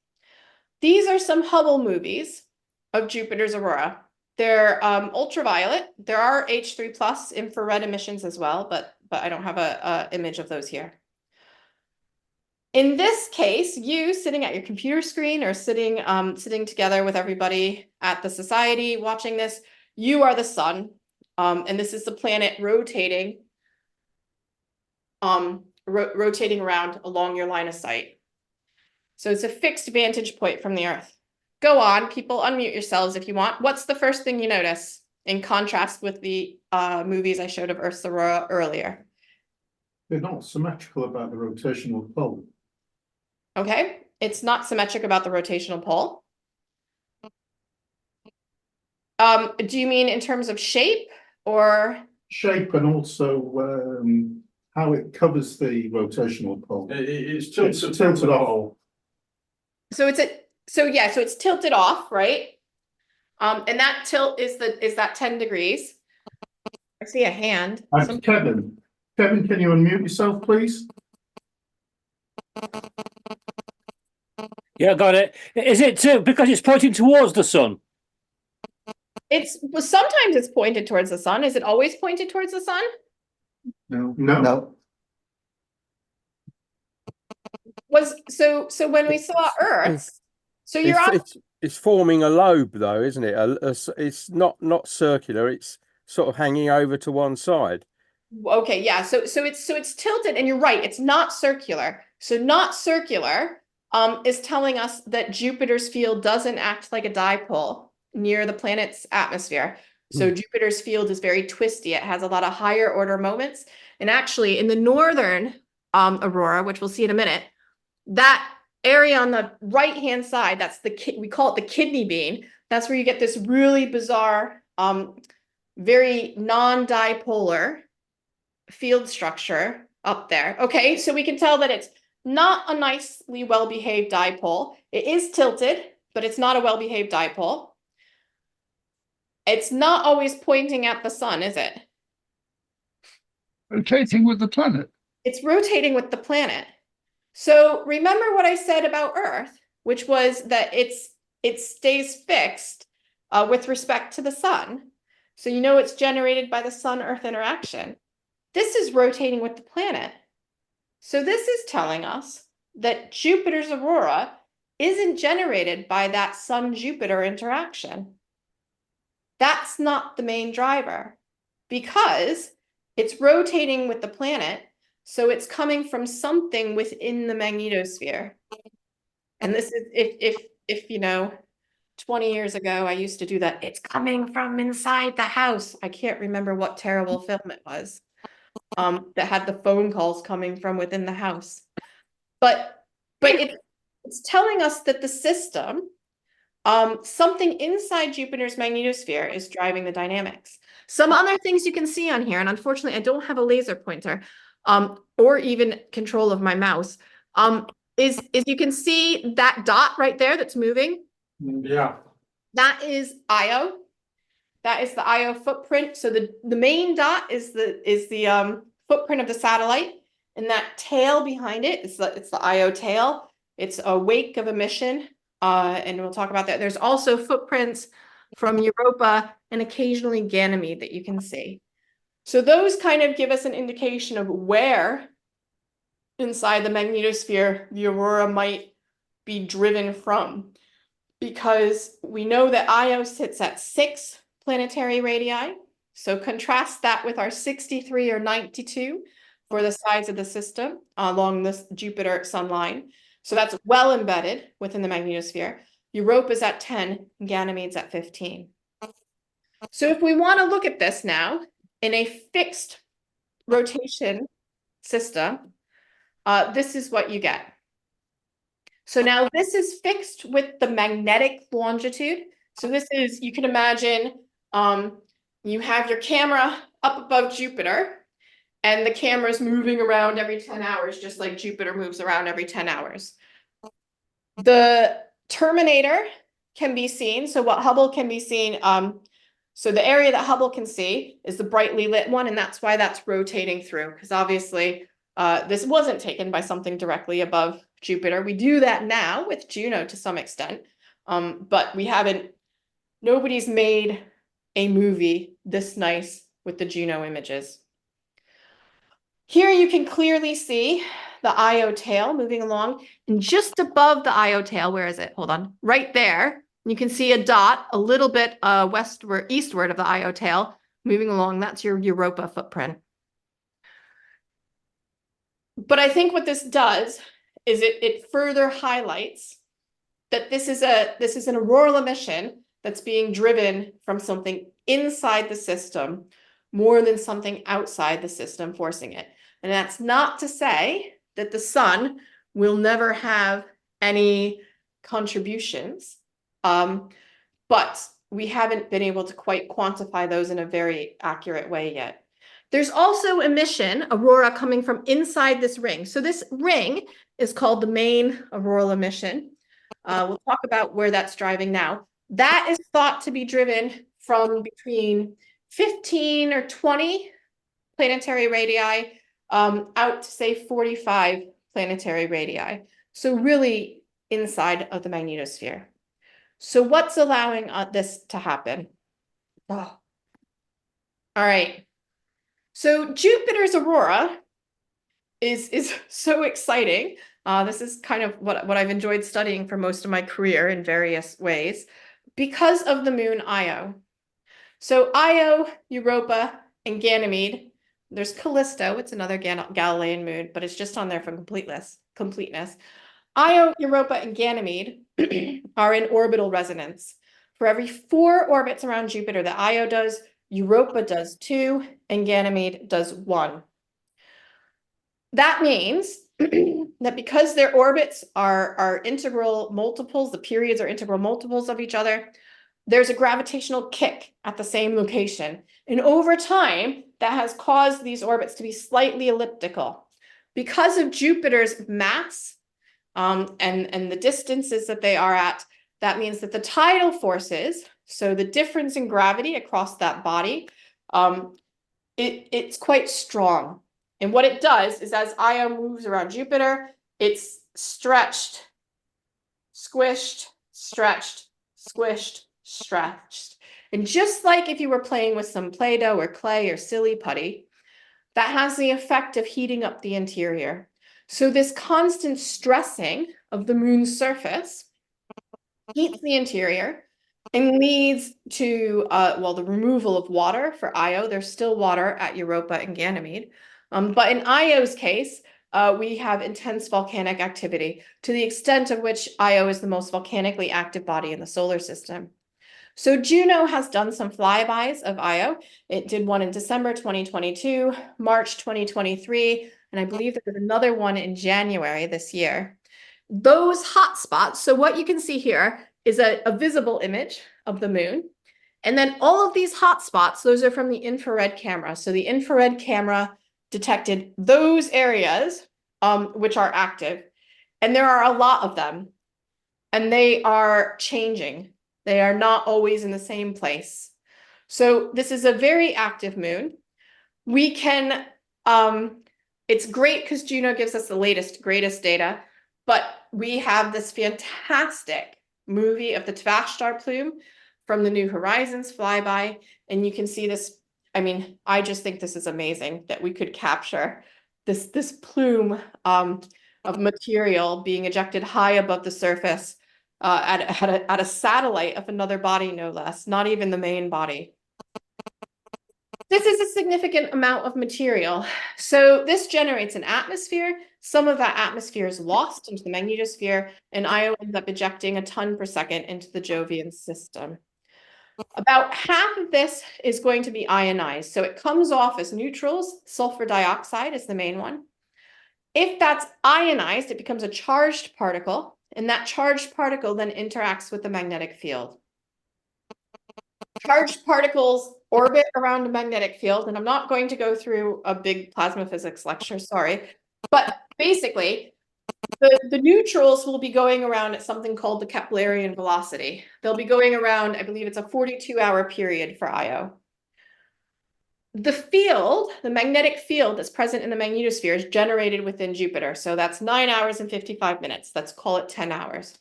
S3: These are some Hubble movies of Jupiter's aurora. They're ultraviolet. There are H3+ infrared emissions as well, but I don't have a image of those here. In this case, you sitting at your computer screen or sitting together with everybody at the society watching this, you are the sun, and this is the planet rotating, rotating around along your line of sight. So it's a fixed vantage point from the Earth. Go on, people, unmute yourselves if you want. What's the first thing you notice in contrast with the movies I showed of Earth's aurora earlier?
S1: They're not symmetrical about the rotational pole.
S3: Okay, it's not symmetric about the rotational pole. Do you mean in terms of shape or?
S1: Shape and also how it covers the rotational pole.
S4: It's
S1: tilted off.
S3: So it's tilted off, right? And that tilt is that 10 degrees. I see a hand.
S1: Kevin, can you unmute yourself, please?
S7: Yeah, got it. Is it because it's pointing towards the sun?
S3: Sometimes it's pointed towards the sun. Is it always pointed towards the sun?
S1: No.
S6: No.
S3: So when we saw Earth, so you're on.
S8: It's forming a lobe, though, isn't it? It's not circular. It's sort of hanging over to one side.
S3: Okay, yeah. So it's tilted, and you're right. It's not circular. So not circular is telling us that Jupiter's field doesn't act like a dipole near the planet's atmosphere. So Jupiter's field is very twisty. It has a lot of higher order moments. And actually in the northern aurora, which we'll see in a minute, that area on the right-hand side, that's we call it the kidney bean. That's where you get this really bizarre, very non-dipolar field structure up there. Okay, so we can tell that it's not a nicely well-behaved dipole. It is tilted, but it's not a well-behaved dipole. It's not always pointing at the sun, is it?
S9: Rotating with the planet.
S3: It's rotating with the planet. So remember what I said about Earth, which was that it stays fixed with respect to the sun. So you know it's generated by the sun-Earth interaction. This is rotating with the planet. So this is telling us that Jupiter's aurora isn't generated by that Sun-Jupiter interaction. That's not the main driver because it's rotating with the planet, so it's coming from something within the magnetosphere. And this is, if, 20 years ago, I used to do that. It's coming from inside the house. I can't remember what terrible film it was. That had the phone calls coming from within the house. But it's telling us that the system, something inside Jupiter's magnetosphere is driving the dynamics. Some other things you can see on here, and unfortunately I don't have a laser pointer, or even control of my mouse, is you can see that dot right there that's moving.
S4: Yeah.
S3: That is Io. That is the Io footprint. So the main dot is the footprint of the satellite, and that tail behind it is it's the Io tail. It's a wake of emission, and we'll talk about that. There's also footprints from Europa and occasionally Ganymede that you can see. So those kind of give us an indication of where inside the magnetosphere the aurora might be driven from, because we know that Io sits at 6 planetary radii. So contrast that with our 63 or 92 for the size of the system along this Jupiter sun line. So that's well embedded within the magnetosphere. Europa is at 10, Ganymede's at 15. So if we want to look at this now in a fixed rotation system, this is what you get. So now this is fixed with the magnetic longitude. So this is, you can imagine, you have your camera up above Jupiter, and the camera is moving around every 10 hours, just like Jupiter moves around every 10 hours. The terminator can be seen. So what Hubble can be seen, so the area that Hubble can see is the brightly lit one, and that's why that's rotating through, because obviously this wasn't taken by something directly above Jupiter. We do that now with Juno to some extent, but we haven't, nobody's made a movie this nice with the Juno images. Here you can clearly see the Io tail moving along, and just above the Io tail, where is it? Hold on, right there, you can see a dot a little bit eastward of the Io tail moving along. That's your Europa footprint. But I think what this does is it further highlights that this is an auroral emission that's being driven from something inside the system more than something outside the system forcing it. And that's not to say that the sun will never have any contributions, but we haven't been able to quite quantify those in a very accurate way yet. There's also emission, aurora, coming from inside this ring. So this ring is called the main auroral emission. We'll talk about where that's driving now. That is thought to be driven from between 15 or 20 planetary radii out to, say, 45 planetary radii. So really inside of the magnetosphere. So what's allowing this to happen? Oh. All right. So Jupiter's aurora is so exciting. This is kind of what I've enjoyed studying for most of my career in various ways because of the moon Io. So Io, Europa, and Ganymede. There's Callisto. It's another Galilean moon, but it's just on there for completeness. Io, Europa, and Ganymede are in orbital resonance. For every 4 orbits around Jupiter that Io does, Europa does 2, and Ganymede does 1. That means that because their orbits are integral multiples, the periods are integral multiples of each other, there's a gravitational kick at the same location. And over time, that has caused these orbits to be slightly elliptical. Because of Jupiter's mass and the distances that they are at, that means that the tidal forces, so the difference in gravity across that body, it's quite strong. And what it does is as Io moves around Jupiter, it's stretched, squished, stretched, squished, stretched. And just like if you were playing with some Play-Doh or clay or silly putty, that has the effect of heating up the interior. So this constant stressing of the moon's surface heats the interior and leads to, the removal of water for Io. There's still water at Europa and Ganymede. But in Io's case, we have intense volcanic activity, to the extent of which Io is the most volcanically active body in the solar system. So Juno has done some flybys of Io. It did one in December 2022, March 2023, and I believe there was another one in January this year. Those hotspots, so what you can see here is a visible image of the moon. And then all of these hotspots, those are from the infrared camera. So the infrared camera detected those areas which are active. And there are a lot of them. And they are changing. They are not always in the same place. So this is a very active moon. We can, it's great because Juno gives us the latest, greatest data, but we have this fantastic movie of the Tvashtar plume from the New Horizons flyby, and you can see this. I mean, I just think this is amazing that we could capture this plume of material being ejected high above the surface at a satellite of another body, no less, not even the main body. This is a significant amount of material. So this generates an atmosphere. Some of that atmosphere is lost into the magnetosphere, and Io ends up ejecting a ton per second into the Jovian system. About half of this is going to be ionized. So it comes off as neutrals. Sulfur dioxide is the main one. If that's ionized, it becomes a charged particle, and that charged particle then interacts with the magnetic field. Charged particles orbit around a magnetic field, and I'm not going to go through a big plasma physics lecture, sorry. But basically, the neutrals will be going around at something called the Keplerian velocity. They'll be going around, I believe it's a 42-hour period for Io. The field, the magnetic field that's present in the magnetosphere is generated within Jupiter. So that's 9 hours and 55 minutes. Let's call it 10 hours.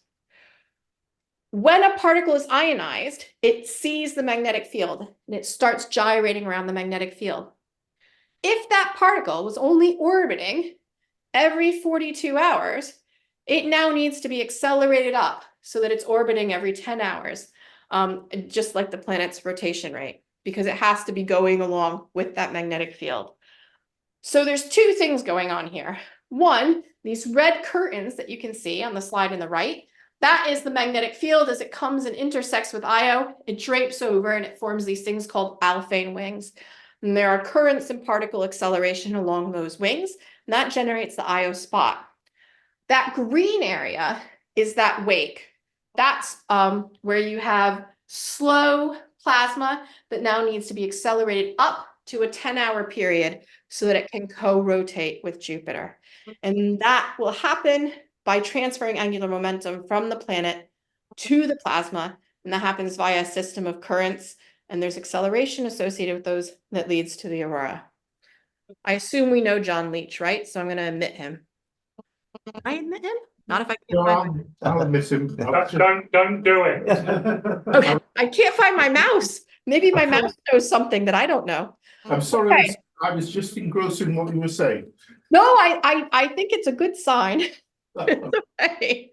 S3: When a particle is ionized, it sees the magnetic field and it starts gyrating around the magnetic field. If that particle was only orbiting every 42 hours, it now needs to be accelerated up so that it's orbiting every 10 hours, just like the planet's rotation rate, because it has to be going along with that magnetic field. So there's two things going on here. One, these red curtains that you can see on the slide on the right, that is the magnetic field. As it comes and intersects with Io, it drapes over and it forms these things called Alphane wings. And there are currents and particle acceleration along those wings, and that generates the Io spot. That green area is that wake. That's where you have slow plasma that now needs to be accelerated up to a 10-hour period so that it can co-rotate with Jupiter. And that will happen by transferring angular momentum from the planet to the plasma. And that happens via a system of currents. And there's acceleration associated with those that leads to the aurora. I assume we know John Leach, right? So I'm going to admit him. Can I admit him? Not if I can't find
S1: I'll miss him.
S4: Don't do it.
S3: Okay, I can't find my mouse. Maybe my mouse knows something that I don't know.
S1: I'm sorry,
S3: Okay.
S1: I was just engrossed in what you were saying.
S3: No, I think it's a good sign. Okay.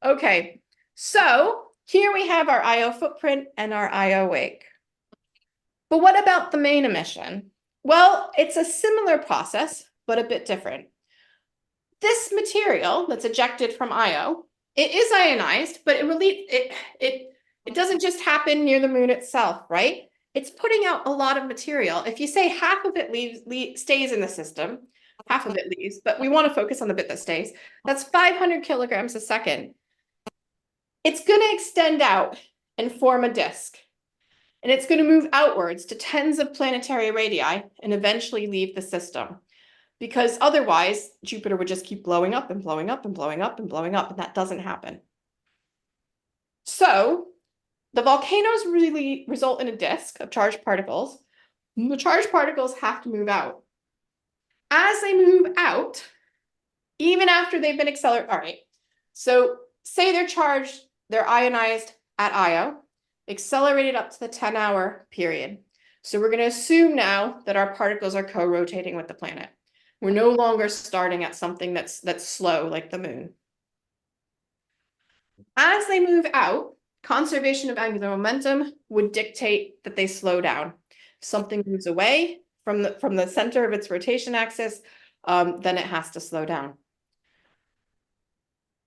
S3: Okay, so here we have our Io footprint and our Io wake. But what about the main emission? Well, it's a similar process, but a bit different. This material that's ejected from Io, it is ionized, but it doesn't just happen near the moon itself, right? It's putting out a lot of material. If you say half of it stays in the system, half of it leaves, but we want to focus on the bit that stays. That's 500 kilograms a second. It's going to extend out and form a disk. And it's going to move outwards to tens of planetary radii and eventually leave the system. Because otherwise, Jupiter would just keep blowing up and blowing up and blowing up and blowing up, and that doesn't happen. So the volcanoes really result in a disk of charged particles. And the charged particles have to move out. As they move out, even after they've been accelerated, all right, so say they're charged, they're ionized at Io, accelerated up to the 10-hour period. So we're going to assume now that our particles are co-rotating with the planet. We're no longer starting at something that's slow like the moon. As they move out, conservation of angular momentum would dictate that they slow down. If something moves away from the center of its rotation axis, then it has to slow down.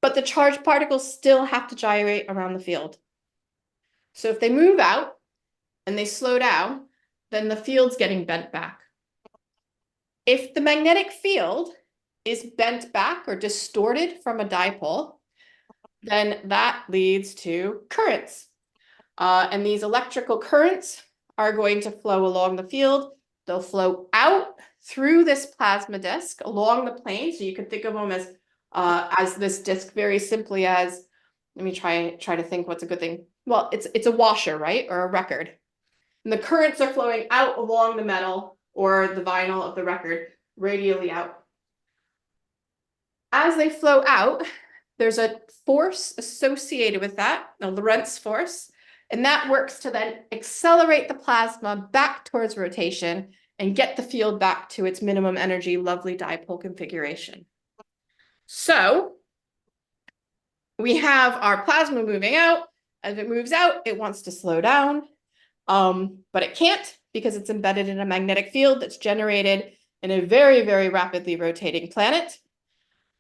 S3: But the charged particles still have to gyrate around the field. So if they move out and they slow down, then the field's getting bent back. If the magnetic field is bent back or distorted from a dipole, then that leads to currents. And these electrical currents are going to flow along the field. They'll flow out through this plasma disk along the plane. So you can think of them as this disk very simply as, let me try to think what's a good thing. Well, it's a washer, right? Or a record. And the currents are flowing out along the metal or the vinyl of the record, radially out. As they flow out, there's a force associated with that, a Lorentz force, and that works to then accelerate the plasma back towards rotation and get the field back to its minimum energy, lovely dipole configuration. So we have our plasma moving out. As it moves out, it wants to slow down, but it can't because it's embedded in a magnetic field that's generated in a very, very rapidly rotating planet.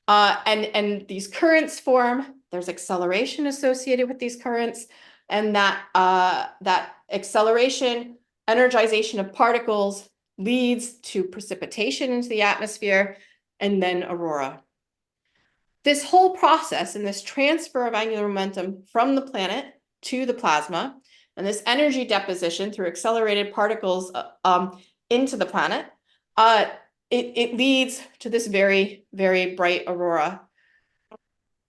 S3: And these currents form, there's acceleration associated with these currents, and that acceleration, energization of particles leads to precipitation into the atmosphere and then aurora. This whole process and this transfer of angular momentum from the planet to the plasma and this energy deposition through accelerated particles into the planet, it leads to this very, very bright aurora.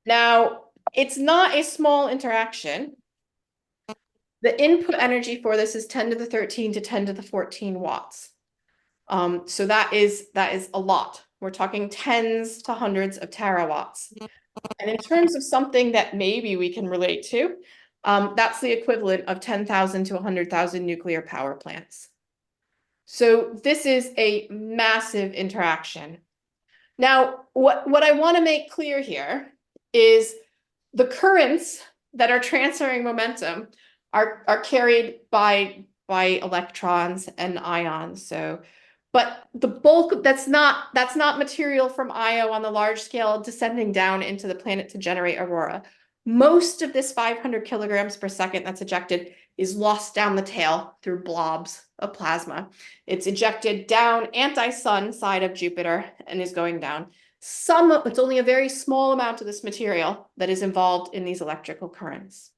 S3: Now, it's not a small interaction. The input energy for this is 10 to the 13 to 10 to the 14 watts. So that is a lot. We're talking tens to hundreds of terawatts. And in terms of something that maybe we can relate to, that's the equivalent of 10,000 to 100,000 nuclear power plants. So this is a massive interaction. Now, what I want to make clear here is the currents that are transferring momentum are carried by electrons and ions. So, but the bulk, that's not material from Io on the large scale descending down into the planet to generate aurora. Most of this 500 kilograms per second that's ejected is lost down the tail through blobs of plasma. It's ejected down anti-sun side of Jupiter and is going down. It's only a very small amount of this material that is involved in these electrical currents.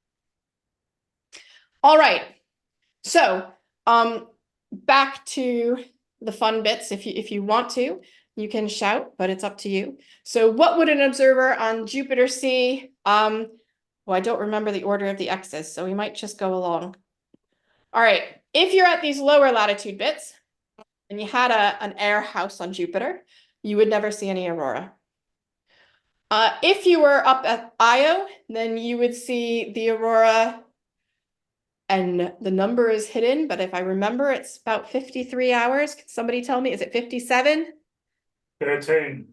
S3: All right, so back to the fun bits. If you want to, you can shout, but it's up to you. So what would an observer on Jupiter see? Well, I don't remember the order of the X's, so we might just go along. All right, if you're at these lower latitude bits and you had an air house on Jupiter, you would never see any aurora. If you were up at Io, then you would see the aurora, and the number is hidden, but if I remember, it's about 53 hours. Can somebody tell me, is it 57?
S4: 13.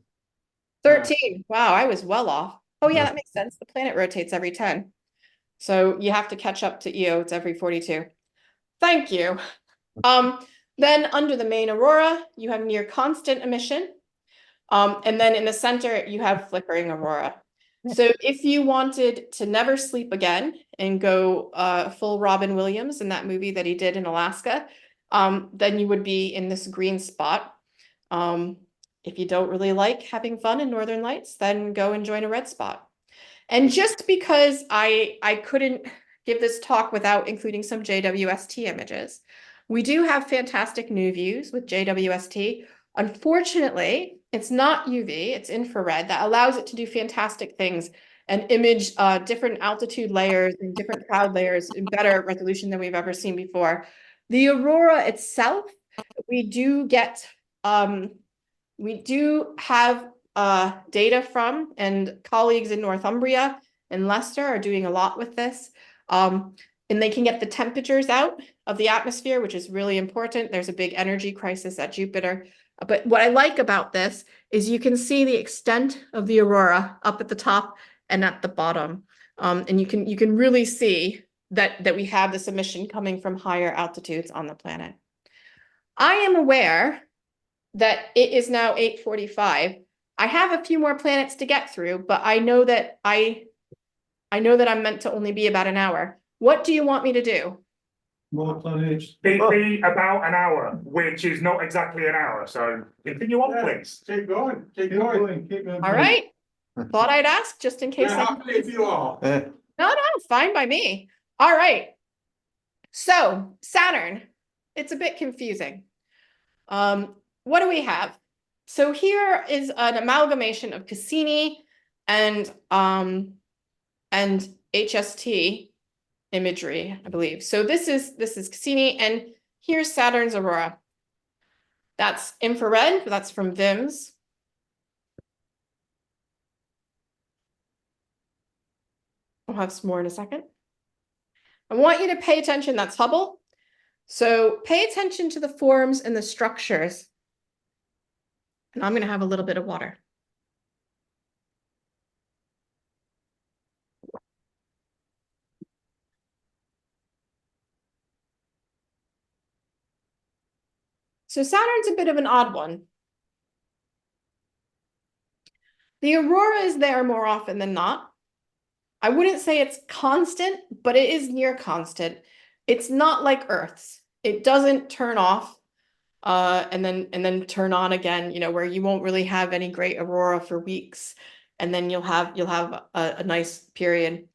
S3: 13. Wow, I was well off. Oh yeah, that makes sense. The planet rotates every 10. So you have to catch up to Io, it's every 42. Thank you. Then under the main aurora, you have near constant emission. And then in the center, you have flickering aurora. So if you wanted to never sleep again and go full Robin Williams in that movie that he did in Alaska, then you would be in this green spot. If you don't really like having fun in Northern Lights, then go and join a red spot. And just because I couldn't give this talk without including some JWST images, we do have fantastic new views with JWST. Unfortunately, it's not UV, it's infrared that allows it to do fantastic things and image different altitude layers and different cloud layers in better resolution than we've ever seen before. The aurora itself, we do have data from, and colleagues in Northumbria and Leicester are doing a lot with this. And they can get the temperatures out of the atmosphere, which is really important. There's a big energy crisis at Jupiter. But what I like about this is you can see the extent of the aurora up at the top and at the bottom. And you can really see that we have this emission coming from higher altitudes on the planet. I am aware that it is now 8:45. I have a few more planets to get through, but I know that I'm meant to only be about an hour. What do you want me to do?
S1: More planets.
S4: It'd be about an hour, which is not exactly an hour, so continue on, please.
S1: Keep going, keep going, keep going.
S3: All right. Thought I'd ask just in case.
S1: If you are.
S3: No, fine by me. All right. So Saturn, it's a bit confusing. What do we have? So here is an amalgamation of Cassini and HST imagery, I believe. So this is Cassini, and here's Saturn's aurora. That's infrared, that's from VIMS. We'll have some more in a second. I want you to pay attention, that's Hubble. So pay attention to the forms and the structures. And I'm going to have a little bit of water. So Saturn's a bit of an odd one. The aurora is there more often than not. I wouldn't say it's constant, but it is near constant. It's not like Earth's. It doesn't turn off and then turn on again, you know, where you won't really have any great aurora for weeks, and then you'll have a nice period.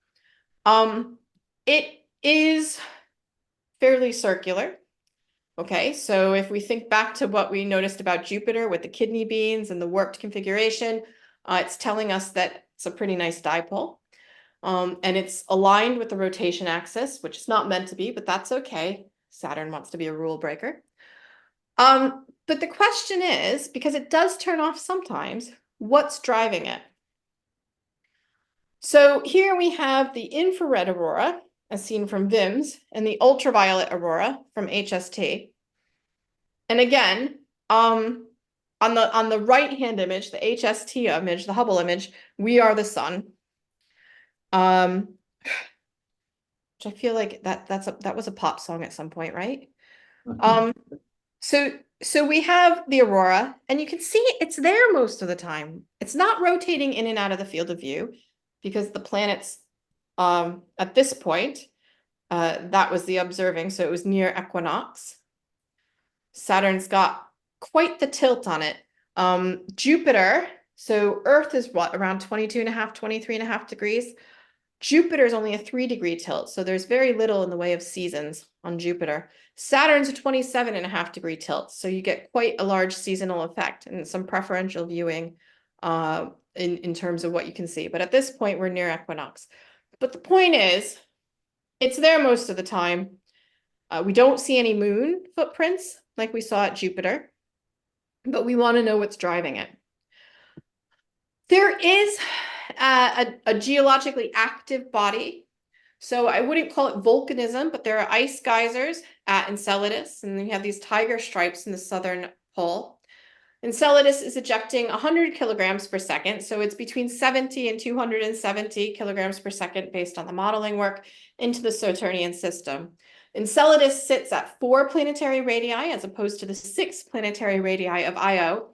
S3: It is fairly circular. Okay, so if we think back to what we noticed about Jupiter with the kidney beans and the warped configuration, it's telling us that it's a pretty nice dipole. And it's aligned with the rotation axis, which is not meant to be, but that's okay. Saturn wants to be a rule breaker. But the question is, because it does turn off sometimes, what's driving it? So here we have the infrared aurora, as seen from VIMS, and the ultraviolet aurora from HST. And again, on the right-hand image, the HST image, the Hubble image, we are the sun. Which I feel like that was a pop song at some point, right? So we have the aurora, and you can see it's there most of the time. It's not rotating in and out of the field of view, because the planets at this point, that was the observing, so it was near equinox. Saturn's got quite the tilt on it. Jupiter, so Earth is what, around 22.5, 23.5 degrees. Jupiter is only a 3-degree tilt, so there's very little in the way of seasons on Jupiter. Saturn's a 27.5-degree tilt, so you get quite a large seasonal effect and some preferential viewing in terms of what you can see. But at this point, we're near equinox. But the point is, it's there most of the time. We don't see any moon footprints like we saw at Jupiter, but we want to know what's driving it. There is a geologically active body. So I wouldn't call it volcanism, but there are ice geysers at Enceladus, and you have these tiger stripes in the southern pole. Enceladus is ejecting 100 kilograms per second, so it's between 70 and 270 kilograms per second based on the modeling work into the Saturnian system. Enceladus sits at 4 planetary radii as opposed to the 6 planetary radii of Io,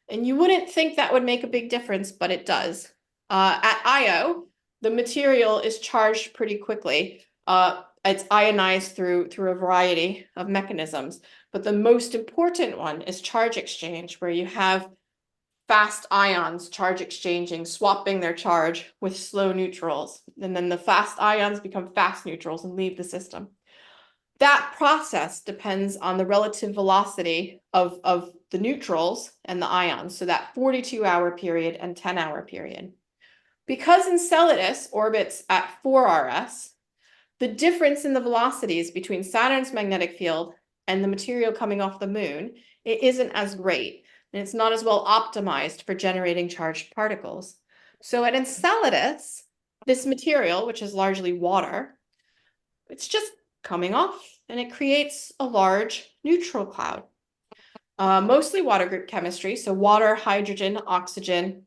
S3: and you wouldn't think that would make a big difference, but it does. At Io, the material is charged pretty quickly. It's ionized through a variety of mechanisms, but the most important one is charge exchange, where you have fast ions charge exchanging, swapping their charge with slow neutrals, and then the fast ions become fast neutrals and leave the system. That process depends on the relative velocity of the neutrals and the ions, so that 42-hour period and 10-hour period. Because Enceladus orbits at 4 RS, the difference in the velocities between Saturn's magnetic field and the material coming off the moon, it isn't as great, and it's not as well optimized for generating charged particles. So at Enceladus, this material, which is largely water, it's just coming off, and it creates a large neutral cloud. Mostly water group chemistry, so water, hydrogen, oxygen,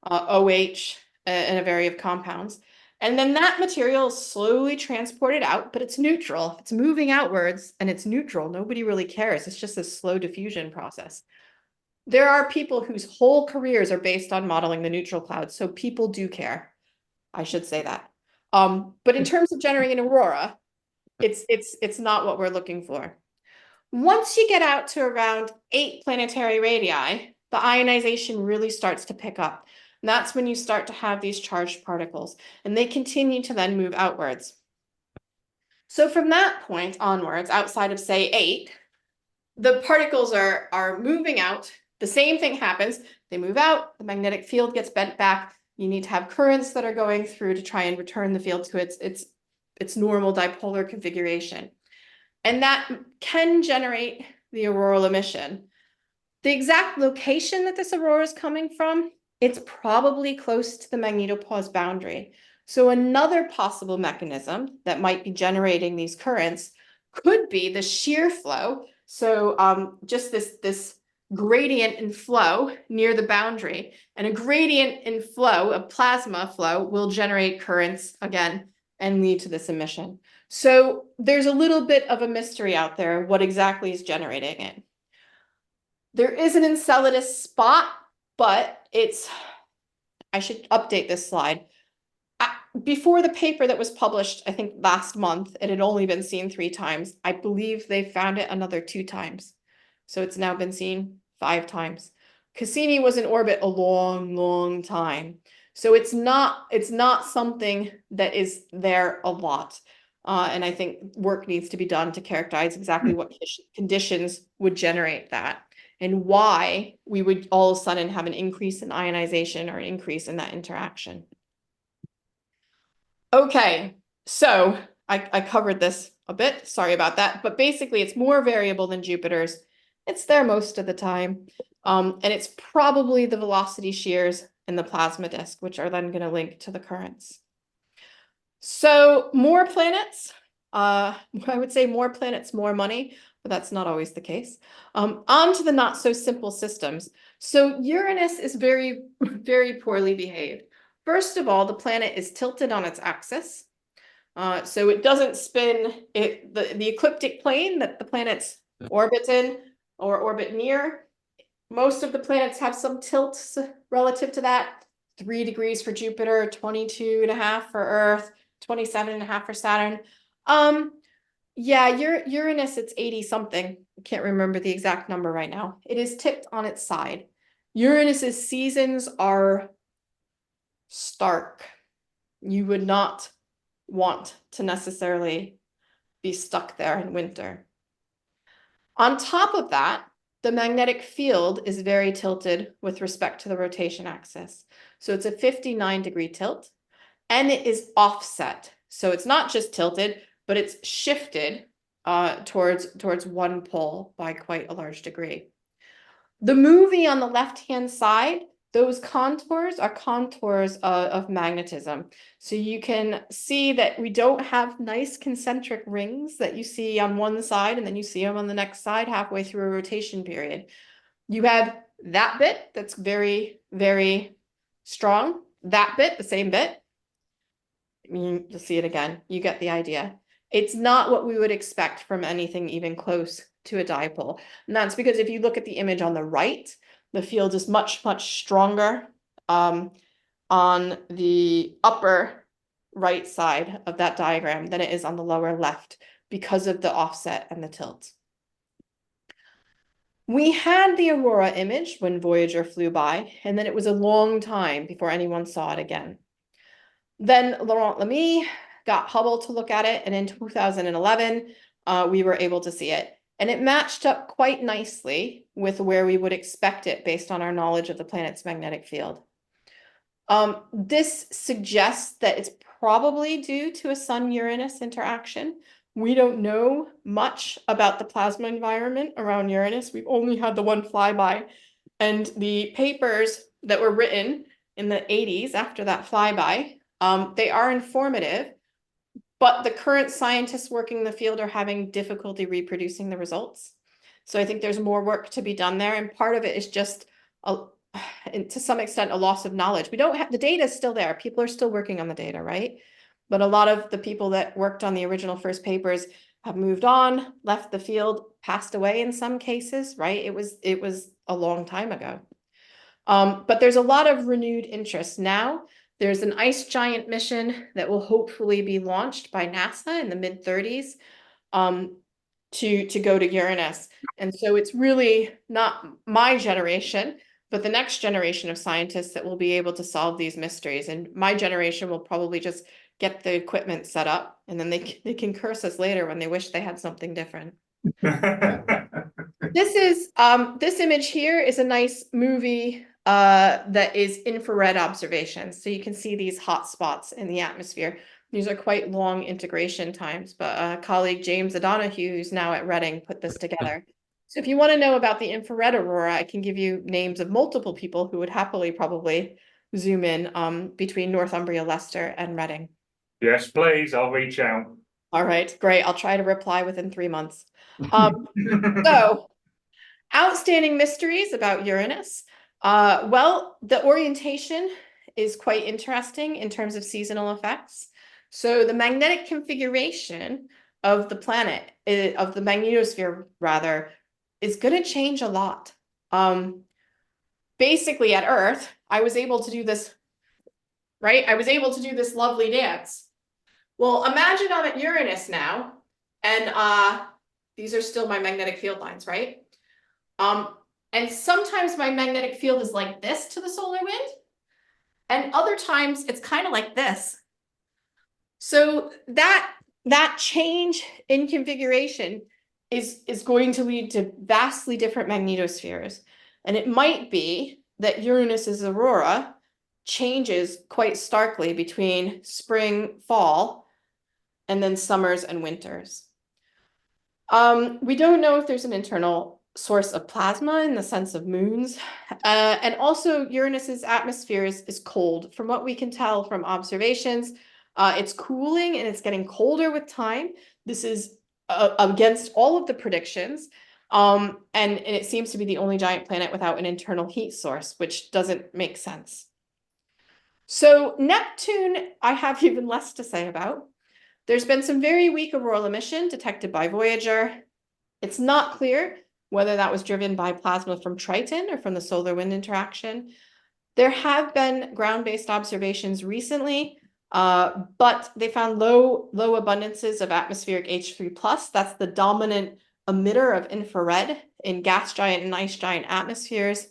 S3: OH, and a variety of compounds. And then that material is slowly transported out, but it's neutral. It's moving outwards and it's neutral. Nobody really cares. It's just a slow diffusion process. there are people whose whole careers are based on modeling the neutral clouds, so people do care. I should say that. But in terms of generating an aurora, it's not what we're looking for. Once you get out to around 8 planetary radii, the ionization really starts to pick up. And that's when you start to have these charged particles, and they continue to then move outwards. So from that point onwards, outside of say 8, the particles are moving out. The same thing happens. They move out, the magnetic field gets bent back. You need to have currents that are going through to try and return the field to its normal dipolar configuration. And that can generate the auroral emission. The exact location that this aurora is coming from, it's probably close to the magnetopause boundary. So another possible mechanism that might be generating these currents could be the shear flow. So just this gradient in flow near the boundary, and a gradient in flow, a plasma flow, will generate currents again and lead to this emission. So there's a little bit of a mystery out there, what exactly is generating it. There is an Enceladus spot, but I should update this slide. Before the paper that was published, I think last month, it had only been seen 3 times. I believe they found it another 2 times. So it's now been seen 5 times. Cassini was in orbit a long, long time. So it's not something that is there a lot. And I think work needs to be done to characterize exactly what conditions would generate that, and why we would all of a sudden have an increase in ionization or an increase in that interaction. Okay, so I covered this a bit, sorry about that, but basically it's more variable than Jupiter's. It's there most of the time, and it's probably the velocity shears in the plasma disk, which are then going to link to the currents. So more planets, I would say more planets, more money, but that's not always the case. On to the not so simple systems. So Uranus is very, very poorly behaved. First of all, the planet is tilted on its axis. So it doesn't spin the ecliptic plane that the planets orbit in or orbit near. Most of the planets have some tilts relative to that. 3 degrees for Jupiter, 22.5 for Earth, 27.5 for Saturn. Yeah, Uranus, it's 80 something. I can't remember the exact number right now. It is tipped on its side. Uranus's seasons are stark. You would not want to necessarily be stuck there in winter. On top of that, the magnetic field is very tilted with respect to the rotation axis. So it's a 59-degree tilt, and it is offset. So it's not just tilted, but it's shifted towards one pole by quite a large degree. The movie on the left-hand side, those contours are contours of magnetism. So you can see that we don't have nice concentric rings that you see on one side and then you see them on the next side halfway through a rotation period. You have that bit that's very, very strong. That bit, the same bit. You'll see it again. You get the idea. It's not what we would expect from anything even close to a dipole. And that's because if you look at the image on the right, the field is much, much stronger on the upper right side of that diagram than it is on the lower left because of the offset and the tilt. We had the aurora image when Voyager flew by, and then it was a long time before anyone saw it again. Then Laurent Lamy got Hubble to look at it, and in 2011, we were able to see it. And it matched up quite nicely with where we would expect it based on our knowledge of the planet's magnetic field. This suggests that it's probably due to a Sun-Uranus interaction. We don't know much about the plasma environment around Uranus. We've only had the one flyby. And the papers that were written in the 80s after that flyby, they are informative. But the current scientists working in the field are having difficulty reproducing the results. So I think there's more work to be done there. And part of it is just, to some extent, a loss of knowledge. We don't have, the data is still there. People are still working on the data, right? But a lot of the people that worked on the original first papers have moved on, left the field. passed away in some cases, right? It was a long time ago. But there's a lot of renewed interest now. There's an ice giant mission that will hopefully be launched by NASA in the mid-30s to go to Uranus. And so it's really not my generation, but the next generation of scientists that will be able to solve these mysteries. And my generation will probably just get the equipment set up, and then they can curse us later when they wish they had something different. This image here is a nice movie that is infrared observations. So you can see these hot spots in the atmosphere. These are quite long integration times, but colleague James O'Donoghue, who's now at Reading, put this together. So if you want to know about the infrared aurora, I can give you names of multiple people who would happily probably zoom in between Northumbria, Leicester, and Reading.
S4: Yes, please, I'll reach out.
S3: All right, great. I'll try to reply within 3 months. So, outstanding mysteries about Uranus. Well, the orientation is quite interesting in terms of seasonal effects. So the magnetic configuration of the planet, of the magnetosphere rather, is going to change a lot. Basically at Earth, I was able to do this, right? I was able to do this lovely dance. Well, imagine I'm at Uranus now, and these are still my magnetic field lines, right? And sometimes my magnetic field is like this to the solar wind, and other times it's kind of like this. So that change in configuration is going to lead to vastly different magnetospheres. And it might be that Uranus's aurora changes quite starkly between spring, fall, and then summers and winters. We don't know if there's an internal source of plasma in the sense of moons. And also Uranus's atmosphere is cold. From what we can tell from observations, it's cooling and it's getting colder with time. This is against all of the predictions. And it seems to be the only giant planet without an internal heat source, which doesn't make sense. So Neptune, I have even less to say about. There's been some very weak auroral emission detected by Voyager. It's not clear whether that was driven by plasma from Triton or from the solar wind interaction. There have been ground-based observations recently, but they found low abundances of atmospheric H3+. That's the dominant emitter of infrared in gas giant and ice giant atmospheres.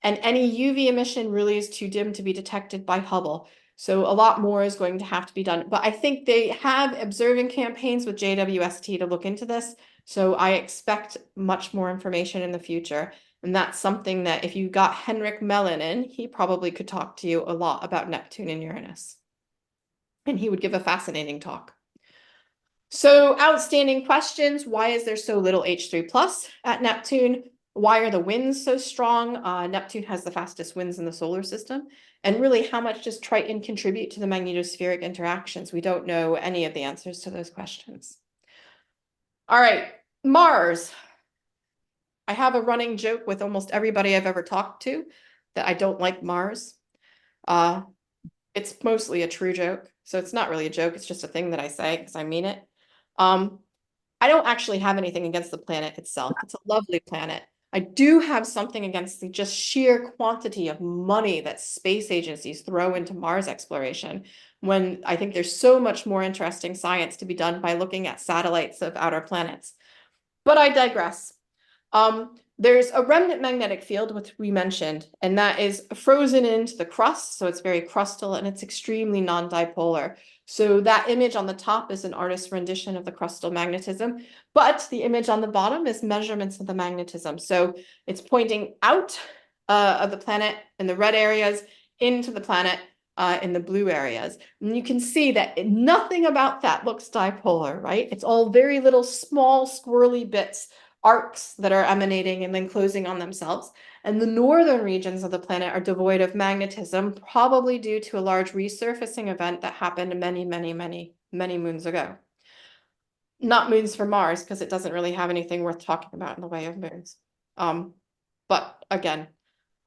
S3: And any UV emission really is too dim to be detected by Hubble. So a lot more is going to have to be done. But I think they have observing campaigns with JWST to look into this. So I expect much more information in the future. And that's something that if you got Henrik Mellon in, he probably could talk to you a lot about Neptune and Uranus. And he would give a fascinating talk. So outstanding questions. Why is there so little H3+ at Neptune? Why are the winds so strong? Neptune has the fastest winds in the solar system. And really, how much does Triton contribute to the magnetospheric interactions? We don't know any of the answers to those questions. All right, Mars. I have a running joke with almost everybody I've ever talked to that I don't like Mars. It's mostly a true joke. So it's not really a joke. It's just a thing that I say because I mean it. I don't actually have anything against the planet itself. It's a lovely planet. I do have something against the just sheer quantity of money that space agencies throw into Mars exploration, when I think there's so much more interesting science to be done by looking at satellites of outer planets. But I digress. There's a remnant magnetic field, which we mentioned, and that is frozen into the crust. So it's very crustal and it's extremely non-dipolar. So that image on the top is an artist's rendition of the crustal magnetism, but the image on the bottom is measurements of the magnetism. So it's pointing out of the planet in the red areas into the planet in the blue areas. And you can see that nothing about that looks dipolar, right? It's all very little small squirrely bits, arcs that are emanating and then closing on themselves. And the northern regions of the planet are devoid of magnetism, probably due to a large resurfacing event that happened many moons ago. Not moons for Mars, because it doesn't really have anything worth talking about in the way of moons. But again,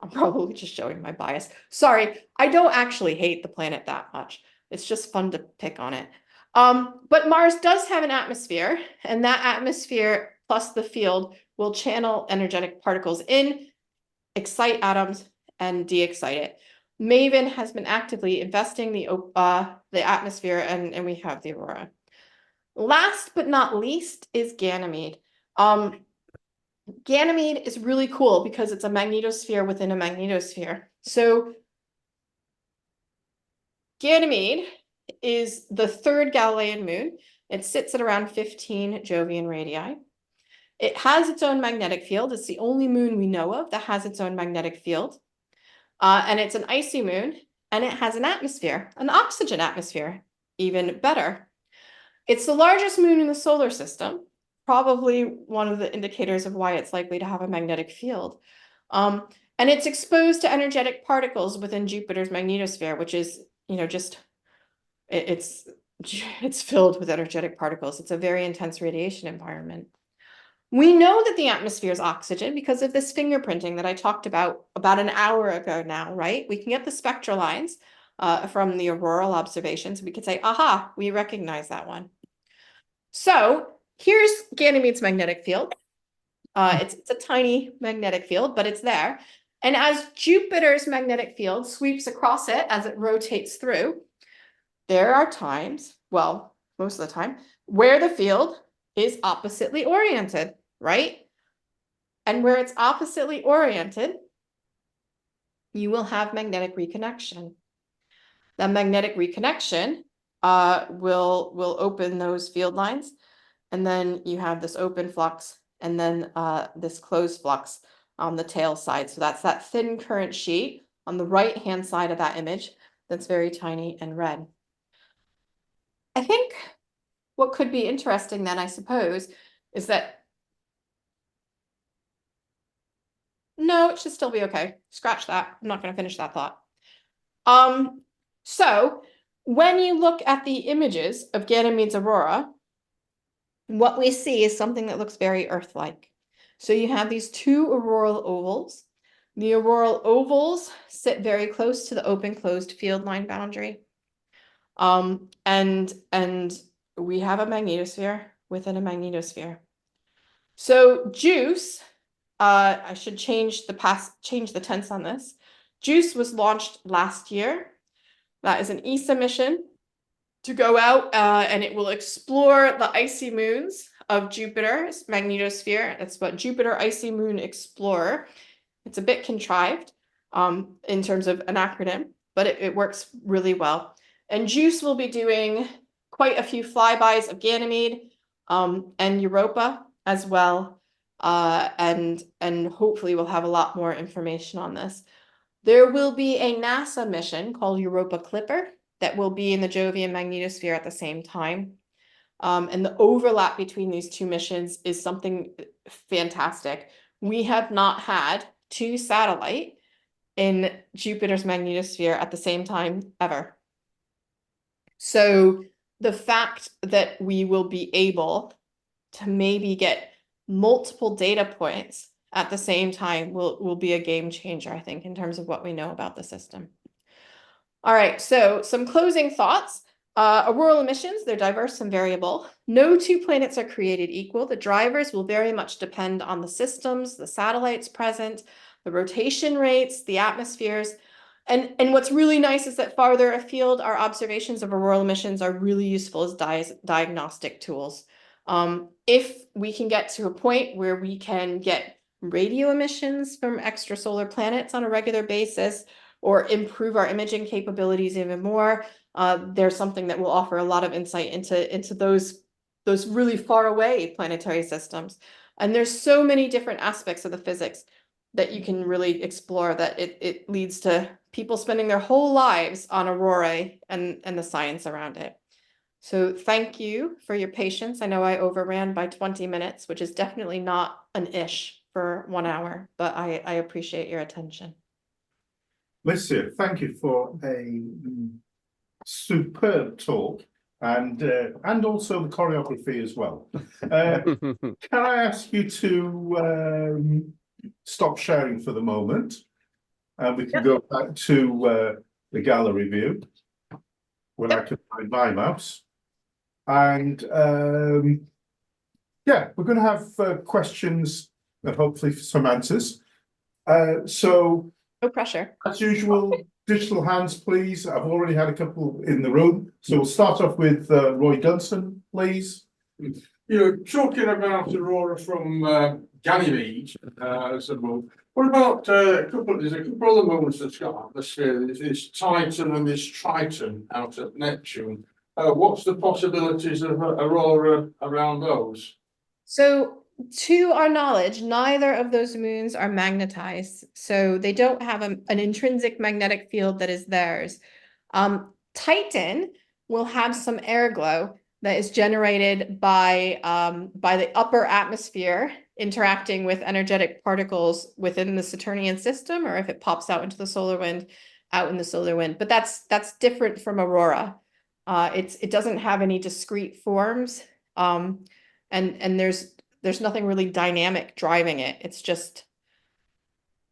S3: I'm probably just showing my bias. Sorry, I don't actually hate the planet that much. It's just fun to pick on it. But Mars does have an atmosphere, and that atmosphere plus the field will channel energetic particles in, excite atoms, and de-excite it. MAVEN has been actively investing the atmosphere, and we have the aurora. Last but not least is Ganymede. Ganymede is really cool because it's a magnetosphere within a magnetosphere. So Ganymede is the third Galilean moon. It sits at around 15 Jovian radii. It has its own magnetic field. It's the only moon we know of that has its own magnetic field. And it's an icy moon, and it has an atmosphere, an oxygen atmosphere, even better. It's the largest moon in the solar system, probably one of the indicators of why it's likely to have a magnetic field. And it's exposed to energetic particles within Jupiter's magnetosphere, which is, it's filled with energetic particles. It's a very intense radiation environment. We know that the atmosphere is oxygen because of this fingerprinting that I talked about an hour ago now, right? We can get the spectral lines from the auroral observations. We could say, aha, we recognize that one. So here's Ganymede's magnetic field. It's a tiny magnetic field, but it's there. And as Jupiter's magnetic field sweeps across it as it rotates through, there are times, well, most of the time, where the field is oppositely oriented, right? And where it's oppositely oriented, you will have magnetic reconnection. The magnetic reconnection will open those field lines, and then you have this open flux, and then this closed flux on the tail side. So that's that thin current sheet on the right-hand side of that image that's very tiny and red. I think what could be interesting then, I suppose, is that no, it should still be okay. Scratch that. I'm not going to finish that thought. So when you look at the images of Ganymede's aurora, what we see is something that looks very Earth-like. So you have these two auroral ovals. The auroral ovals sit very close to the open-closed field line boundary. And we have a magnetosphere within a magnetosphere. So JUICE, I should change the tense on this. JUICE was launched last year. That is an ESA mission to go out and it will explore the icy moons of Jupiter's magnetosphere. That's what Jupiter Icy Moon Explorer. It's a bit contrived in terms of an acronym, but it works really well. And JUICE will be doing quite a few flybys of Ganymede and Europa as well. And hopefully we'll have a lot more information on this. There will be a NASA mission called Europa Clipper that will be in the Jovian magnetosphere at the same time. And the overlap between these two missions is something fantastic. We have not had two satellites in Jupiter's magnetosphere at the same time ever. So the fact that we will be able to maybe get multiple data points at the same time will be a game changer, I think, in terms of what we know about the system. All right, so some closing thoughts. Auroral emissions, they're diverse and variable. No two planets are created equal. The drivers will very much depend on the systems, the satellites present, the rotation rates, the atmospheres. And what's really nice is that farther afield, our observations of auroral emissions are really useful as diagnostic tools. If we can get to a point where we can get radio emissions from extrasolar planets on a regular basis, or improve our imaging capabilities even more, there's something that will offer a lot of insight into those really far away planetary systems. And there's so many different aspects of the physics that you can really explore that it leads to people spending their whole lives on aurora and the science around it. So thank you for your patience. I know I overran by 20 minutes, which is definitely not an ish for 1 hour, but I appreciate your attention.
S1: Licia, thank you for a superb talk and also the choreography as well. Can I ask you to stop sharing for the moment? And we can go back to the gallery view when I can find my mouse. And yeah, we're going to have questions and hopefully some answers. So
S3: No pressure.
S1: as usual, digital hands, please. I've already had a couple in the room. So we'll start off with Roy Gunson, please.
S9: You're talking about aurora from Ganymede as a moon. What about there's a couple of moons that's got atmosphere. There's this Titan and this Triton out at Neptune. What's the possibilities of aurora around those?
S3: So to our knowledge, neither of those moons are magnetized. So they don't have an intrinsic magnetic field that is theirs. Titan will have some air glow that is generated by the upper atmosphere interacting with energetic particles within the Saturnian system, or if it pops out into the solar wind, out in the solar wind. But that's different from aurora. It doesn't have any discrete forms, and there's nothing really dynamic driving it. It's just,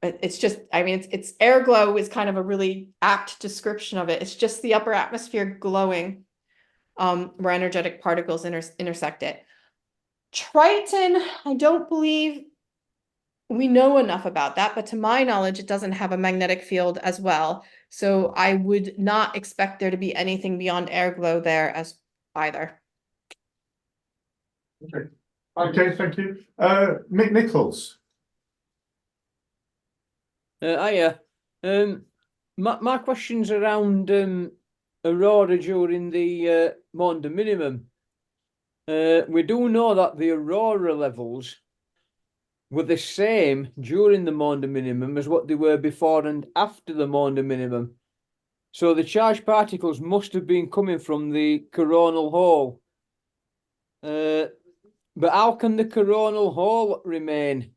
S3: I mean, it's air glow is kind of a really apt description of it. It's just the upper atmosphere glowing, where energetic particles intersect it. Triton, I don't believe we know enough about that, but to my knowledge, it doesn't have a magnetic field as well. So I would not expect there to be anything beyond air glow there as either.
S1: Okay, thank you. Mick Nichols.
S5: Hiya. My question's around aurora during the Maunder minimum. We do know that the aurora levels were the same during the Maunder minimum as what they were before and after the Maunder minimum. So the charged particles must have been coming from the coronal hole. But how can the coronal hole remain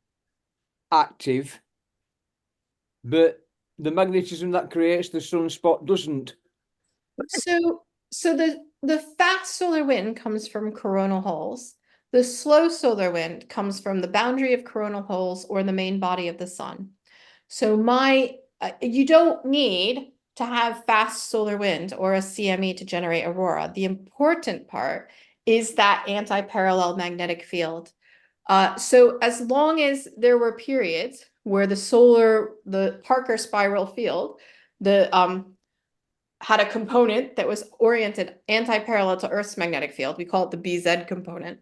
S5: active, but the magnetism that creates the sunspot doesn't?
S3: So the fast solar wind comes from coronal holes. The slow solar wind comes from the boundary of coronal holes or the main body of the sun. So you don't need to have fast solar wind or a CME to generate aurora. The important part is that anti-parallel magnetic field. So as long as there were periods where the Parker spiral field, had a component that was oriented anti-parallel to Earth's magnetic field, we call it the BZ component,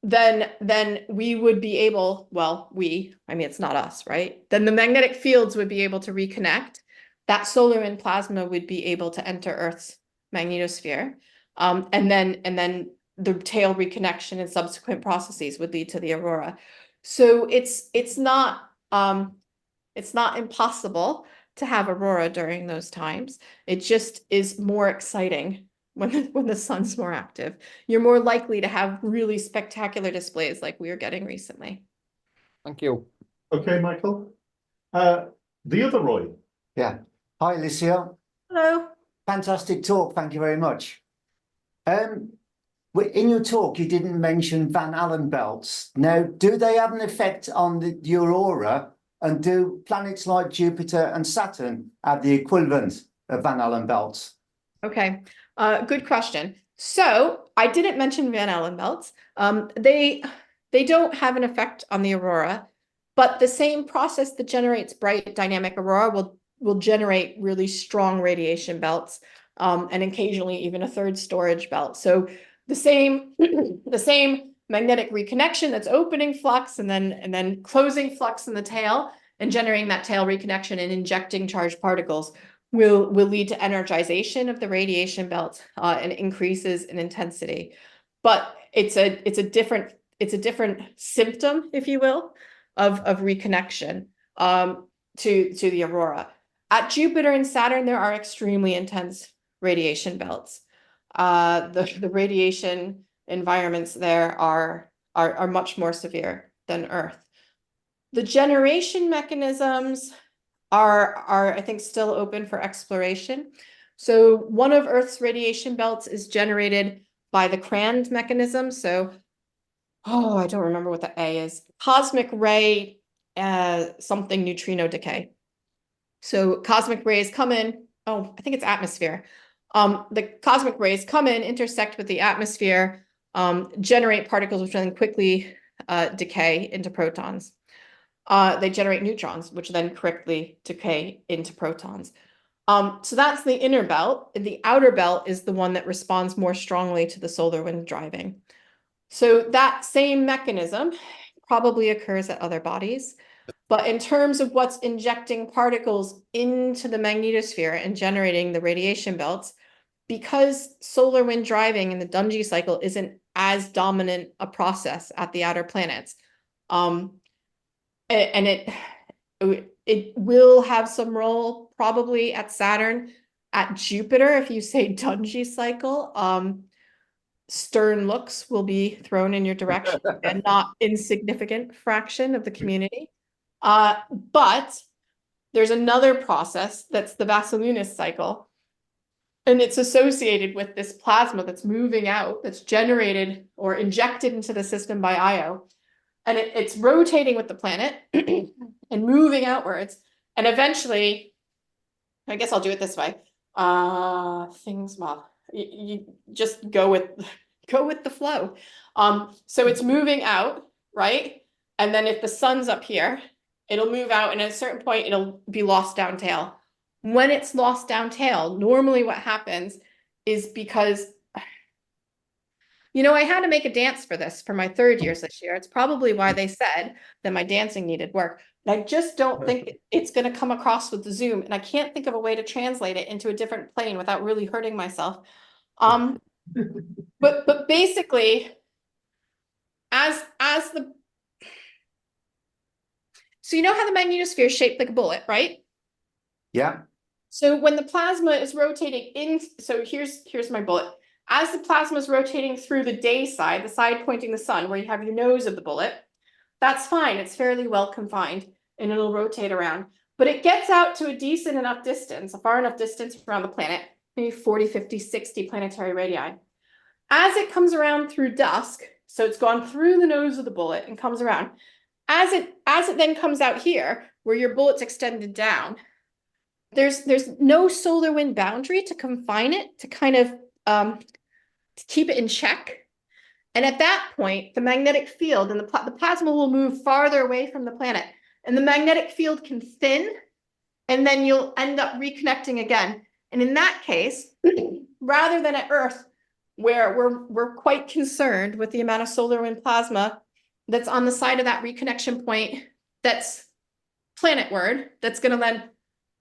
S3: then we would be able, I mean, it's not us, right? Then the magnetic fields would be able to reconnect. That solar wind plasma would be able to enter Earth's magnetosphere. And then the tail reconnection and subsequent processes would lead to the aurora. So it's not impossible to have aurora during those times. It just is more exciting when the sun's more active. You're more likely to have really spectacular displays like we are getting recently.
S5: Thank you.
S1: Okay, Michael. The other Roy.
S6: Yeah. Hi, Licia.
S3: Hello.
S6: Fantastic talk. Thank you very much. In your talk, you didn't mention Van Allen belts. Now, do they have an effect on the aurora? And do planets like Jupiter and Saturn have the equivalent of Van Allen belts?
S3: Okay, good question. So I didn't mention Van Allen belts. They don't have an effect on the aurora, but the same process that generates bright dynamic aurora will generate really strong radiation belts, and occasionally even a third storage belt. So the same magnetic reconnection that's opening flux and then closing flux in the tail and generating that tail reconnection and injecting charged particles will lead to energization of the radiation belt and increases in intensity. But it's a different symptom, if you will, of reconnection to the aurora. At Jupiter and Saturn, there are extremely intense radiation belts. The radiation environments there are much more severe than Earth. The generation mechanisms are I think still open for exploration. So one of Earth's radiation belts is generated by the Crand mechanism. So, I don't remember what the A is. Cosmic ray something neutrino decay. So cosmic rays come in, I think it's atmosphere. The cosmic rays come in, intersect with the atmosphere, generate particles which then quickly decay into protons. They generate neutrons, which then quickly decay into protons. So that's the inner belt. The outer belt is the one that responds more strongly to the solar wind driving. So that same mechanism probably occurs at other bodies. But in terms of what's injecting particles into the magnetosphere and generating the radiation belts, because solar wind driving in the Dungy cycle isn't as dominant a process at the outer planets, and it will have some role probably at Saturn. At Jupiter, if you say Dungy cycle, stern looks will be thrown in your direction, and not insignificant fraction of the community. But there's another process that's the Vasalunas cycle, and it's associated with this plasma that's moving out, that's generated or injected into the system by Io. And it's rotating with the planet and moving outwards. And eventually, I guess I'll do it this way. You just go with the flow. So it's moving out, right? And then if the sun's up here, it'll move out, and at a certain point, it'll be lost down tail. When it's lost down tail, normally what happens is because, I had to make a dance for this for my third years this year. It's probably why they said that my dancing needed work. But I just don't think it's going to come across with the Zoom, and I can't think of a way to translate it into a different plane without really hurting myself. But basically, so you know how the magnetosphere is shaped like a bullet, right?
S6: Yeah.
S3: So when the plasma is rotating in, so here's my bullet. As the plasma is rotating through the day side, the side pointing the sun, where you have your nose of the bullet, that's fine. It's fairly well confined, and it'll rotate around. But it gets out to a decent enough distance, a far enough distance around the planet, maybe 40, 50, 60 planetary radii. As it comes around through dusk, so it's gone through the nose of the bullet and comes around, as it then comes out here, where your bullet's extended down, there's no solar wind boundary to confine it, to kind of to keep it in check. And at that point, the magnetic field and the plasma will move farther away from the planet, and the magnetic field can thin, and then you'll end up reconnecting again. And in that case, rather than at Earth, where we're quite concerned with the amount of solar wind plasma that's on the side of that reconnection point, that's planetward, that's going to then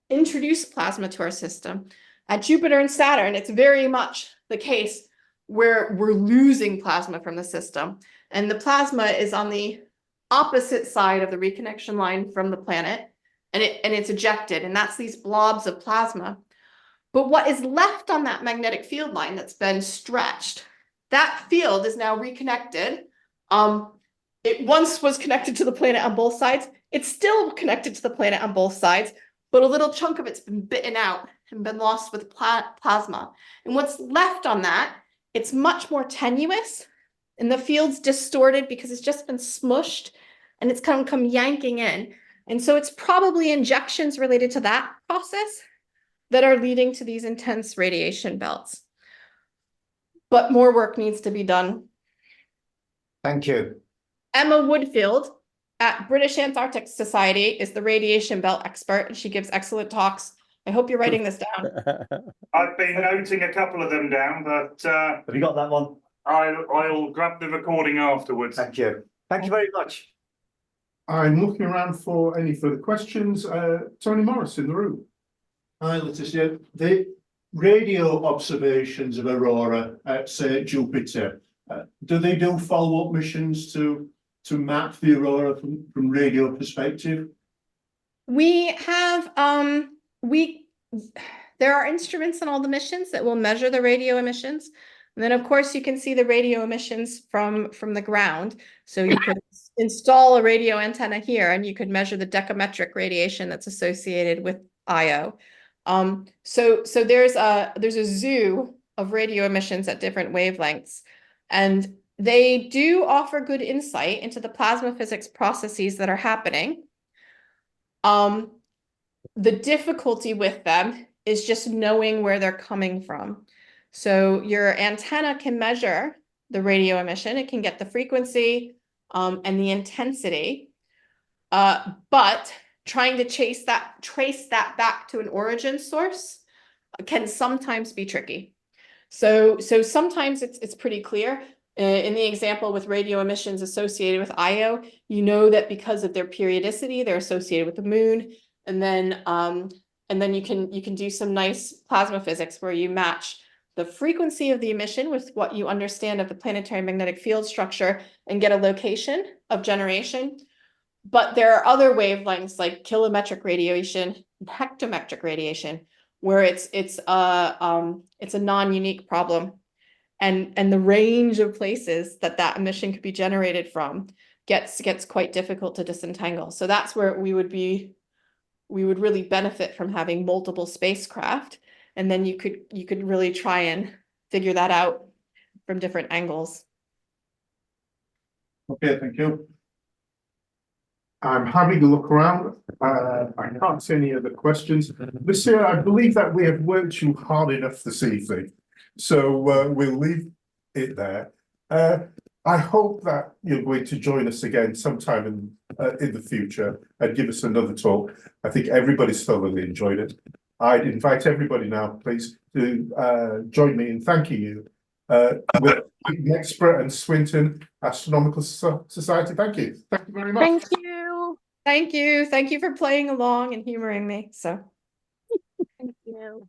S3: introduce plasma to our system. At Jupiter and Saturn, it's very much the case where we're losing plasma from the system. And the plasma is on the opposite side of the reconnection line from the planet, and it's ejected, and that's these blobs of plasma. But what is left on that magnetic field line that's been stretched, that field is now reconnected. It once was connected to the planet on both sides. It's still connected to the planet on both sides, but a little chunk of it's been bitten out and been lost with plasma. And what's left on that, it's much more tenuous, and the field's distorted because it's just been smushed, and it's come yanking in. And so it's probably injections related to that process that are leading to these intense radiation belts. But more work needs to be done.
S6: Thank you.
S3: Emma Woodfield at British Antarctic Society is the radiation belt expert, and she gives excellent talks. I hope you're writing this down.
S2: I've been noting a couple of them down, but
S6: Have you got that one?
S2: I'll grab the recording afterwards.
S6: Thank you. Thank you very much.
S1: I'm looking around for any further questions. Tony Morris in the room.
S10: Hi, Licia. The radio observations of aurora at, say, Jupiter, do they do follow-up missions to map the aurora from radio perspective?
S3: We have there are instruments on all the missions that will measure the radio emissions. And then of course you can see the radio emissions from the ground. So you could install a radio antenna here, and you could measure the decametric radiation that's associated with Io. So there's a zoo of radio emissions at different wavelengths, and they do offer good insight into the plasma physics processes that are happening. The difficulty with them is just knowing where they're coming from. So your antenna can measure the radio emission. It can get the frequency and the intensity. But trying to trace that back to an origin source can sometimes be tricky. So sometimes it's pretty clear. In the example with radio emissions associated with Io, you know that because of their periodicity, they're associated with the moon. And then you can do some nice plasma physics where you match the frequency of the emission with what you understand of the planetary magnetic field structure and get a location of generation. But there are other wavelengths like kilometric radiation, hectometric radiation, where it's a non-unique problem. And the range of places that emission could be generated from gets quite difficult to disentangle. So that's where we would really benefit from having multiple spacecraft. And then you could really try and figure that out from different angles.
S1: Okay, thank you. I'm having a look around. I can't see any other questions. Licia, I believe that we have worked you hard enough this evening. So we'll leave it there. I hope that you're going to join us again sometime in the future and give us another talk. I think everybody's thoroughly enjoyed it. I'd invite everybody now, please, to join me in thanking you with Exeter and Swinton Astronomical Society. Thank you. Thank you very much.
S3: Thank you. Thank you. Thank you for playing along and humoring me. So.
S11: Thank you.